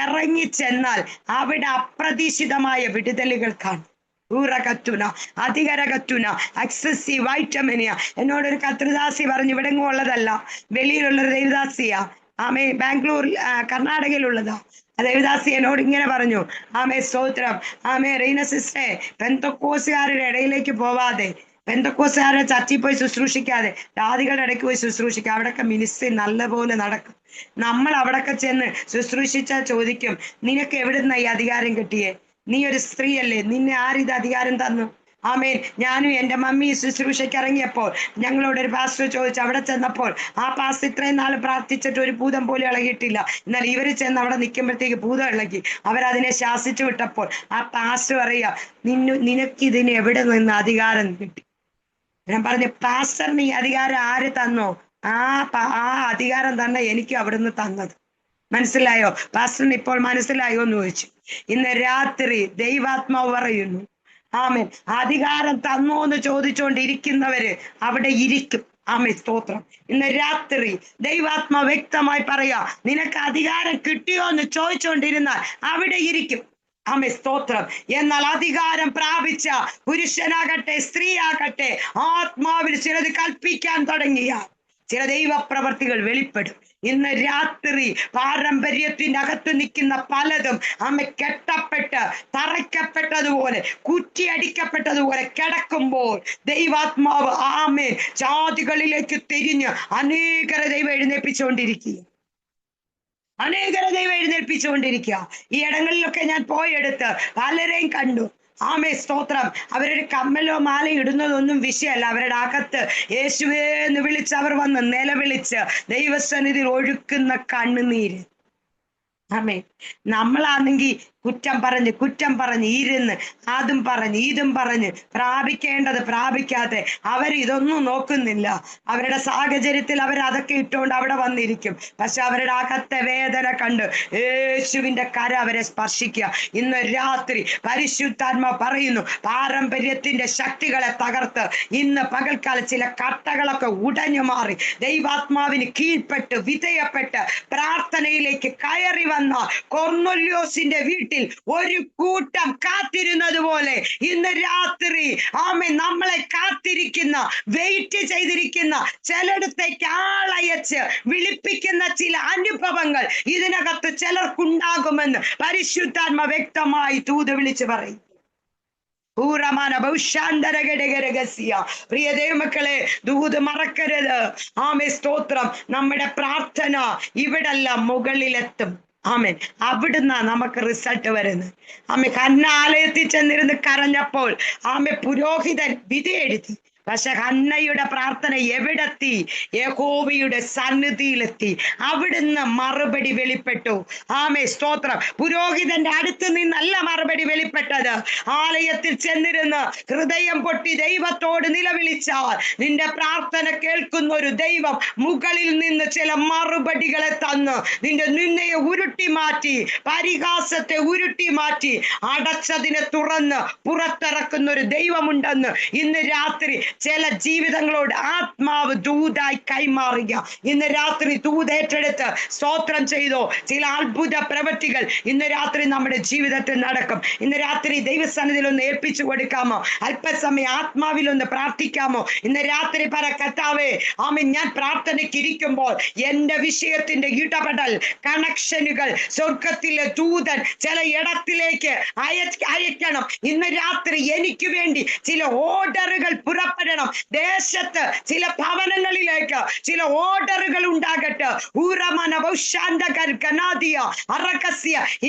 ഇറങ്ങിച്ചെന്നാൽ അവിടെ അപ്രതീക്ഷിതമായ വിടുതലുകൾ കാണും. ൂറകത്തുന അധികരകത്തുന എക്സസീവ് വൈറ്റമിനിയ. എന്നോടൊരു കത്രിദാസി പറഞ്ഞു, ഇവിടെങ്ങും ഉള്ളതല്ല, വെളിയിലുള്ളൊരു ദേവദാസിയാ. ആമേ ബാംഗ്ലൂർ കർണാടകയിലുള്ളതാ. ദേവദാസി എന്നോട് ഇങ്ങനെ പറഞ്ഞു, ആമേ സ്തോത്രം, ആമേ റീന സിസ്റ്ററെ, പെന്തക്കോസുകാരുടെ ഇടയിലേക്ക് പോവാതെ, പെന്തക്കോസുകാരുടെ ചർച്ചിൽ പോയി ശുശ്രൂഷിക്കാതെ ജാതികളുടെ ഇടയ്ക്ക് പോയി ശുശ്രൂഷിക്കുക. അവിടൊക്കെ മിനിസ്ട്രി നല്ലപോലെ നടക്കും. നമ്മൾ അവിടൊക്കെ ചെന്ന് ശുശ്രൂഷിച്ചാൽ ചോദിക്കും, നിനക്ക് എവിടുന്ന ഈ അധികാരം കിട്ടിയേ? നീ ഒരു സ്ത്രീയല്ലേ, നിന്നെ ആരിത് അധികാരം തന്നു? ആമേൻ. ഞാനും എൻ്റെ മമ്മി ശുശ്രൂഷയ്ക്ക് ഇറങ്ങിയപ്പോൾ ഞങ്ങളോട് ഒരു പാസ്റ്റർ ചോദിച്ചു. അവിടെ ചെന്നപ്പോൾ ആ പാസ്റ്റർ ഇത്രയും നാൾ പ്രാർത്ഥിച്ചിട്ട് ഒരു ഭൂതം പോലും ഇളകിയിട്ടില്ല. എന്നാൽ ഇവർ ചെന്ന് അവിടെ നിൽക്കുമ്പോഴത്തേക്ക് ഭൂതം ഇളകി. അവരതിനെ ശാസിച്ചു വിട്ടപ്പോൾ ആ പാസ്റ്റർ പറയുക, നിനക്കിതിന് എവിടെ നിന്ന് അധികാരം കിട്ടി? ഞാൻ പറഞ്ഞു, പാസ്റ്ററിന് ഈ അധികാരം ആര് തന്നോ? ആ അധികാരം തന്നെ എനിക്ക് അവിടുന്ന് തന്നത്. മനസ്സിലായോ? പാസ്റ്ററിന് ഇപ്പോൾ മനസ്സിലായോ എന്ന് ചോദിച്ചു. ഇന്ന് രാത്രി ദൈവാത്മാവ് പറയുന്നു, ആമേൻ, അധികാരം തന്നോ എന്ന് ചോദിച്ചുകൊണ്ടിരിക്കുന്നവര് അവിടെ ഇരിക്കും. ആമേൻ, സ്തോത്രം. ഇന്ന് രാത്രി ദൈവാത്മാവ് വ്യക്തമായി പറയാ, നിനക്ക് അധികാരം കിട്ടിയോ എന്ന് ചോദിച്ചുകൊണ്ടിരുന്നാൽ അവിടെ ഇരിക്കും. ആമേൻ, സ്തോത്രം. എന്നാൽ അധികാരം പ്രാപിച്ച പുരുഷനാകട്ടെ സ്ത്രീയാകട്ടെ ആത്മാവിൽ ചിലത് കൽപ്പിക്കാൻ തുടങ്ങിയ ചില ദൈവപ്രവർത്തികൾ വെളിപ്പെടും. ഇന്ന് രാത്രി പാരമ്പര്യത്തിന്റെ അകത്ത് നിൽക്കുന്ന പലതും കെട്ടപ്പെട്ട് തറയ്ക്കപ്പെട്ടതുപോലെ കുറ്റിയടിക്കപ്പെട്ടതുപോലെ കിടക്കുമ്പോൾ ദൈവാത്മാവ് ആമേൻ ജാതികളിലേക്ക് തിരിഞ്ഞ് അനേകരെ ദൈവം എഴുന്നേൽപ്പിച്ചുകൊണ്ടിരിക്കുക. ഈ ഇടങ്ങളിലൊക്കെ ഞാൻ പോയെടുത്ത് പലരെയും കണ്ടു. ആമേ, സ്തോത്രം. അവരൊരു കമ്മലോ മാല ഇടുന്നതൊന്നും വിഷയമല്ല. അവരുടെ അകത്ത് യേശുവേ എന്ന് വിളിച്ച് അവർ വന്ന് നിലവിളിച്ച് ദൈവസന്നിധിയിൽ ഒഴുക്കുന്ന കണ്ണുനീര്. ആമേ. നമ്മളാണെങ്കിൽ കുറ്റം പറഞ്ഞ് ഇരുന്ന് അതും പറഞ്ഞ് ഇതും പറഞ്ഞ് പ്രാപിക്കേണ്ടത് പ്രാപിക്കാതെ ഇതൊന്നും നോക്കുന്നില്ല. അവരുടെ സാഹചര്യത്തിൽ അതൊക്കെ ഇട്ടുകൊണ്ട് അവിടെ വന്നിരിക്കും. പക്ഷെ അവരുടെ അകത്തെ വേദന കണ്ട് യേശുവിന്റെ കര അവരെ സ്പർശിക്കുക. ഇന്ന് രാത്രി പരിശുദ്ധാത്മാ പറയുന്നു, പാരമ്പര്യത്തിന്റെ ശക്തികളെ തകർത്ത് ഇന്ന് പകൽക്കാലം ചില കട്ടകളൊക്കെ ഉടഞ്ഞു മാറി ദൈവാത്മാവിന് കീഴ്പ്പെട്ട് വിധേയപ്പെട്ട് പ്രാർത്ഥനയിലേക്ക് കയറി വന്ന കൊർന്നൊല്യോസിന്റെ വീട്ടിൽ ഒരു കൂട്ടം കാത്തിരുന്നത് പോലെ ഇന്ന് രാത്രി ആമേൻ നമ്മളെ കാത്തിരിക്കുന്ന, വെയിറ്റ് ചെയ്തിരിക്കുന്ന, ചിലയിടത്തേക്ക് ആളയച്ച് വിളിപ്പിക്കുന്ന ചില അനുഭവങ്ങൾ ഇതിനകത്ത് ചിലർക്കുണ്ടാകുമെന്ന് പരിശുദ്ധാത്മ വ്യക്തമായി തൂത് വിളിച്ച് പറയും. പ്രിയ ദൈവമക്കളെ, ദൂത് മറക്കരുത്. ആമേ, സ്തോത്രം. നമ്മുടെ പ്രാർത്ഥന ഇവിടല്ല, മുകളിലെത്തും. ആമേൻ. അവിടുന്ന് നമുക്ക് റിസൾട്ട് വരുന്നത്. ആമേ, ഹന്ന ആലയത്തിൽ ചെന്നിരുന്ന് കരഞ്ഞപ്പോൾ പുരോഹിതൻ വിധി എഴുതി. പക്ഷെ ഹന്നയുടെ പ്രാർത്ഥന എവിടെത്തി? യഹോവയുടെ സന്നിധിയിലെത്തി. അവിടുന്ന് മറുപടി വെളിപ്പെട്ടു. ആമേ, സ്തോത്രം. പുരോഹിതന്റെ അടുത്ത് നിന്നല്ല മറുപടി വെളിപ്പെട്ടത്. ആലയത്തിൽ ചെന്നിരുന്ന് ഹൃദയം പൊട്ടി ദൈവത്തോട് നിലവിളിച്ചാൽ നിന്റെ പ്രാർത്ഥന കേൾക്കുന്ന ഒരു ദൈവം മുകളിൽ നിന്ന് ചില മറുപടികളെ തന്ന് നിന്റെ നിന്നയെ ഉരുട്ടി മാറ്റി, പരിഹാസത്തെ ഉരുട്ടി മാറ്റി, അടച്ചതിനെ തുറന്ന് പുറത്തിറക്കുന്ന ഒരു ദൈവമുണ്ടെന്ന് ഇന്ന് രാത്രി ചില ജീവിതങ്ങളോട് ആത്മാവ് ദൂതായി കൈമാറുക. ഇന്ന് രാത്രി ദൂത് ഏറ്റെടുത്ത് സ്തോത്രം ചെയ്തോ. ചില അത്ഭുത പ്രവൃത്തികൾ ഇന്ന് രാത്രി നമ്മുടെ ജീവിതത്തിൽ നടക്കും. ഇന്ന് രാത്രി ദൈവസന്നിധിയിൽ ഒന്ന് ഏൽപ്പിച്ചു കൊടുക്കാമോ? അല്പസമയം ആത്മാവിൽ ഒന്ന് പ്രാർത്ഥിക്കാമോ? ഇന്ന് രാത്രി പറ, കർത്താവേ, ആമേൻ, ഞാൻ പ്രാർത്ഥനയ്ക്ക് ഇരിക്കുമ്പോൾ എന്റെ വിഷയത്തിന്റെ ഇടപെടൽ കണക്ഷനുകൾ സ്വർഗത്തിലെ ദൂതൻ ചില ഇടത്തിലേക്ക് അയക്കണം. ഇന്ന് രാത്രി എനിക്ക് വേണ്ടി ചില ഓർഡറുകൾ പുറപ്പെടണം. ദേശത്ത് ചില ഭവനങ്ങളിലേക്ക് ചില ഓർഡറുകൾ ഉണ്ടാകട്ടെ.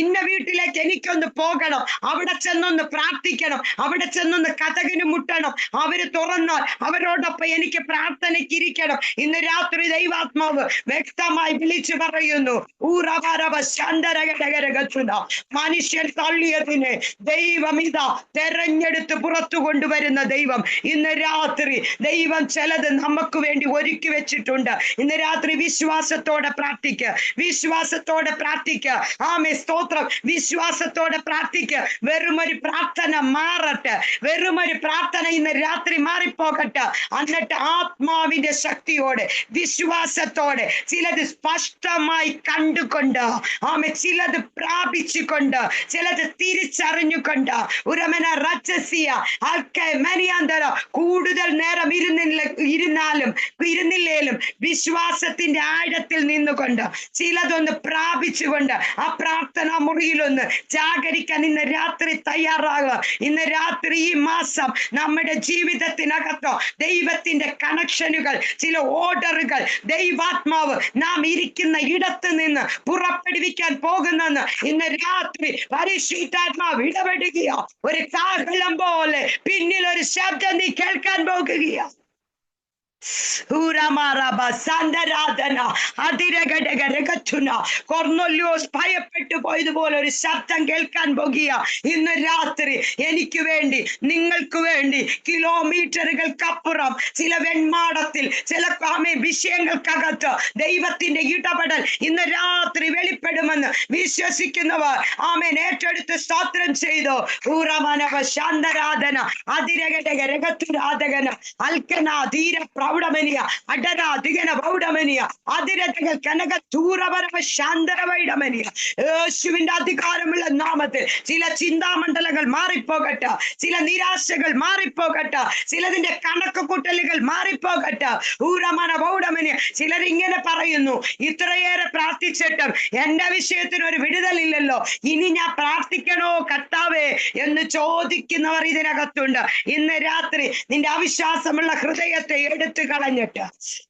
ഇന്ന വീട്ടിലേക്ക് എനിക്കൊന്ന് പോകണം, അവിടെ ചെന്നൊന്ന് പ്രാർത്ഥിക്കണം, അവിടെ ചെന്നൊന്ന് കതകിന് മുട്ടണം, അവര് തുറന്നാൽ അവരോടൊപ്പം എനിക്ക് പ്രാർത്ഥനയ്ക്ക് ഇരിക്കണം. ഇന്ന് രാത്രി ദൈവാത്മാവ് വ്യക്തമായി വിളിച്ചു പറയുന്നു, മനുഷ്യൻ തള്ളിയതിനെ ദൈവം ഇതാ തെരഞ്ഞെടുത്ത് പുറത്തു കൊണ്ടുവരുന്ന ദൈവം. ഇന്ന് രാത്രി ദൈവം ചിലത് നമുക്ക് വേണ്ടി ഒരുക്കി വെച്ചിട്ടുണ്ട്. ഇന്ന് രാത്രി വിശ്വാസത്തോടെ പ്രാർത്ഥിക്കുക, വിശ്വാസത്തോടെ പ്രാർത്ഥിക്കുക. ആമേ സ്തോത്രം. വിശ്വാസത്തോടെ പ്രാർത്ഥിക്കുക. വെറുമൊരു പ്രാർത്ഥന മാറട്ടെ, വെറുമൊരു പ്രാർത്ഥന ഇന്ന് രാത്രി മാറിപ്പോകട്ടെ. എന്നിട്ട് ആത്മാവിന്റെ ശക്തിയോടെ വിശ്വാസത്തോടെ ചിലത് സ്പഷ്ടമായി കണ്ടുകൊണ്ട്, ആമേ ചിലത് പ്രാപിച്ചുകൊണ്ട്, ചിലത് തിരിച്ചറിഞ്ഞുകൊണ്ട് ഉരമന റച്ചസിയ ആൽക്കെ മനിയാന്തര കൂടുതൽ നേരം ഇരുന്നില്ലേലും വിശ്വാസത്തിന്റെ ആഴത്തിൽ നിന്നുകൊണ്ട് ചിലതൊന്ന് പ്രാപിച്ചുകൊണ്ട് ആ പ്രാർത്ഥനാ മുറിയിലൊന്ന് ജാഗരിക്കാൻ ഇന്ന് രാത്രി തയ്യാറാകുക. ഇന്ന് രാത്രി ഈ മാസം നമ്മുടെ ജീവിതത്തിനകത്തോ ദൈവത്തിന്റെ കണക്ഷനുകൾ, ചില ഓർഡറുകൾ ദൈവാത്മാവ് നാം ഇരിക്കുന്ന ഇടത്ത് നിന്ന് പുറപ്പെടുവിക്കാൻ പോകുന്നെന്ന് ഇന്ന് രാത്രി പരിശുദ്ധാത്മാവ് ഇടപെടുകയോ. ഒരു കാഹളം പോലെ പിന്നിൽ ഒരു ശബ്ദം നീ കേൾക്കാൻ പോകുകയോ. കൊർന്നൊല്യോസ് ഭയപ്പെട്ടു പോയതുപോലെ ഒരു ശബ്ദം കേൾക്കാൻ പോകുക. ഇന്ന് രാത്രി എനിക്ക് വേണ്ടി, നിങ്ങൾക്ക് വേണ്ടി കിലോമീറ്ററുകൾക്കപ്പുറം ചില വെൺമാടത്തിൽ ചില വിഷയങ്ങൾക്കകത്ത് ദൈവത്തിന്റെ ഇടപെടൽ ഇന്ന് രാത്രി വെളിപ്പെടുമെന്ന് വിശ്വസിക്കുന്നവർ ആമേൻ ഏറ്റെടുത്ത് സ്തോത്രം ചെയ്തു. ഊറമാനവ ശാന്തരാധന അതിരകടക രഗത്തുരാധകന അൽക്കന ധീര പ്രൗഢമനിയ അടന ദിഗന പ്രൗഢമനിയ അതിരകകൾ കനക ദൂരപരമ ശാന്തരവൈഡമനിയ. യേശുവിന്റെ അധികാരമുള്ള നാമത്തിൽ ചില ചിന്താമണ്ഡലങ്ങൾ മാറിപ്പോകട്ടെ, ചില നിരാശകൾ മാറിപ്പോകട്ടെ, ചിലതിന്റെ കണക്കുകൂട്ടലുകൾ മാറിപ്പോകട്ടെ. ഊറമന പ്രൗഢമനിയ. ചിലരിങ്ങനെ പറയുന്നു, ഇത്രയേറെ പ്രാർത്ഥിച്ചിട്ടും എന്റെ വിഷയത്തിന് ഒരു വിടുതലില്ലല്ലോ, ഇനി ഞാൻ പ്രാർത്ഥിക്കണോ കർത്താവേ എന്ന് ചോദിക്കുന്നവർ ഇതിനകത്തുണ്ട്. ഇന്ന് രാത്രി നിന്റെ അവിശ്വാസമുള്ള ഹൃദയത്തെ എടുത്തു കളഞ്ഞിട്ട്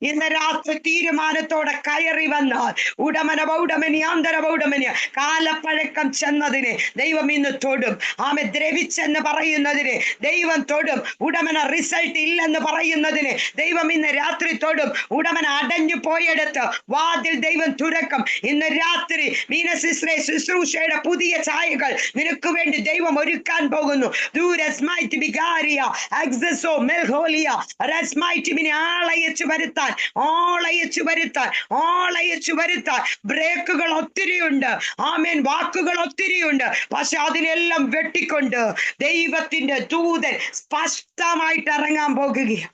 ഇന്ന് രാത്രി തീരുമാനത്തോടെ കയറി വന്നാൽ ഉടമന പൗഡമനി ആന്തര പൗഡമനി കാലപ്പഴക്കം ചെന്നതിനെ ദൈവം ഇന്ന് തൊടും. ആമെ ദ്രവിച്ചെന്ന് പറയുന്നതിനെ ദൈവം തൊടും. ഉടമന റിസൾട്ട് ഇല്ലെന്ന് പറയുന്നതിനെ ദൈവം ഇന്ന് രാത്രി തൊടും. ഉടമന അടഞ്ഞു പോയെടുത്ത് വാതിൽ ദൈവം തുറക്കും. ഇന്ന് രാത്രി മീനസിസ്രേ ശുശ്രൂഷയുടെ പുതിയ ഛായകൾ നിനക്ക് വേണ്ടി ദൈവം ഒരുക്കാൻ പോകുന്നു. വരുത്താൻ ബ്രേക്കുകൾ ഒത്തിരിയുണ്ട്, ആമേൻ, വാക്കുകൾ ഒത്തിരിയുണ്ട്. പക്ഷെ അതിനെല്ലാം വെട്ടിക്കൊണ്ട് ദൈവത്തിന്റെ ദൂതൻ സ്പഷ്ടമായിട്ട് ഇറങ്ങാൻ പോകുകയാണ്.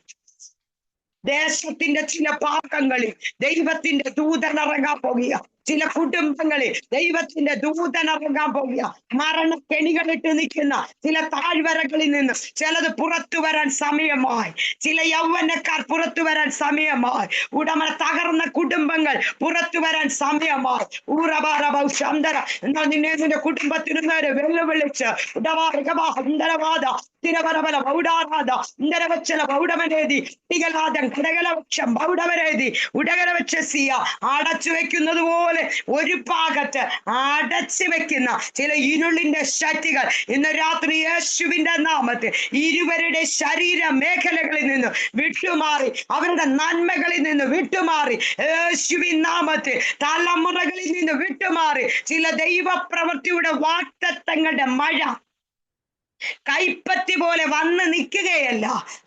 ദേശത്തിന്റെ ചില ഭാഗങ്ങളിൽ ദൈവത്തിന്റെ ദൂതൻ ഇറങ്ങാൻ പോകുക. ചില കുടുംബങ്ങളിൽ ദൈവത്തിന്റെ ദൂതൻ ഇറങ്ങാൻ പോകുക. മരണക്കെണികളിട്ട് നിൽക്കുന്ന ചില താഴ്വരകളിൽ നിന്ന് ചിലത് പുറത്തു വരാൻ സമയമായി. ചില യൗവനക്കാർ പുറത്തു വരാൻ സമയമായി. ഉടമ തകർന്ന കുടുംബങ്ങൾ പുറത്തു വരാൻ സമയമായി. ഊറബാറബൗശാന്തര എന്നാൽ നിന്നെ നിന്റെ കുടുംബത്തിന് നേരെ വെല്ലുവിളിച്ച് ഉടവാരവാദ തിരവരബല ബൗഡാരാധ ഇന്തരവച്ചല ബൗഡമനേതി തികലാദം കടകലവക്ഷം ബൗഡമനേതി ഉടകരവച്ചസിയ അടച്ചു വെക്കുന്നത് പോലെ ഒരു ഭാഗത്ത് അടച്ചു വെക്കുന്ന ചില ഇരുളിന്റെ ശക്തികൾ ഇന്ന് രാത്രി യേശുവിന്റെ നാമത്തിൽ ഇരുവരുടെ ശരീര മേഖലകളിൽ നിന്ന് വിട്ടുമാറി, അവരുടെ നന്മകളിൽ നിന്ന് വിട്ടുമാറി, യേശുവിൻ നാമത്തിൽ തലമുറകളിൽ നിന്ന് വിട്ടുമാറി ചില ദൈവപ്രവൃത്തിയുടെ വാഗ്ദത്തങ്ങളുടെ മഴ കൈപ്പത്തി പോലെ വന്ന് നിൽക്കുകയല്ല,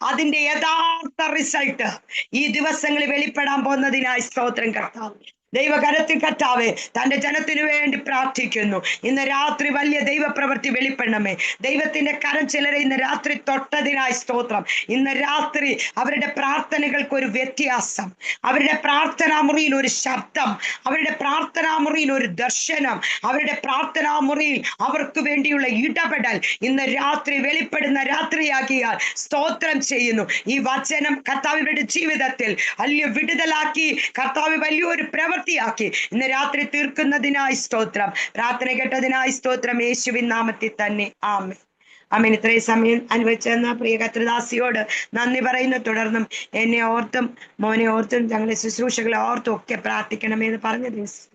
അതിന്റെ യഥാർത്ഥ റിസൾട്ട് ഈ ദിവസങ്ങളിൽ വെളിപ്പെടാൻ പോകുന്നതിനായി സ്തോത്രം കർത്താവ്. ദൈവകരത്തിൽ കർത്താവേ തന്റെ ജനത്തിനു വേണ്ടി പ്രാർത്ഥിക്കുന്നു. ഇന്ന് രാത്രി വലിയ ദൈവപ്രവൃത്തി വെളിപ്പെടണമേ. ദൈവത്തിന്റെ കരം ചിലരെ ഇന്ന് രാത്രി തൊട്ടതിനായി സ്തോത്രം. ഇന്ന് രാത്രി അവരുടെ പ്രാർത്ഥനകൾക്ക് ഒരു വ്യത്യാസം, അവരുടെ പ്രാർത്ഥനാ മുറിയിൽ ഒരു ശബ്ദം, അവരുടെ പ്രാർത്ഥനാ മുറിയിൽ ഒരു ദർശനം, അവരുടെ പ്രാർത്ഥനാ മുറിയിൽ അവർക്ക് വേണ്ടിയുള്ള ഇടപെടൽ ഇന്ന് രാത്രി വെളിപ്പെടുന്ന രാത്രിയാക്കിയാൽ സ്തോത്രം ചെയ്യുന്നു. ഈ വചനം കർത്താവിന്റെ ജീവിതത്തിൽ വലിയ വിടുതലാക്കി കർത്താവ് വലിയൊരു പ്രവൃത്തി ഇന്ന് രാത്രി തീർക്കുന്നതിനായി സ്തോത്രം. പ്രാർത്ഥന കേട്ടതിനായി സ്തോത്രം. യേശുവിൻ നാമത്തിൽ തന്നെ ആമേൻ. ആമേൻ. ഇത്രയും സമയം അനുവദിച്ചെന്ന പ്രിയ കർത്തൃദാസിയോട് നന്ദി പറയുന്നു. തുടർന്നും എന്നെ ഓർത്തും മോനെ ഓർത്തും ഞങ്ങളുടെ ശുശ്രൂഷകളെ ഓർത്തും ഒക്കെ പ്രാർത്ഥിക്കണമെന്ന് പറഞ്ഞ ദിവസം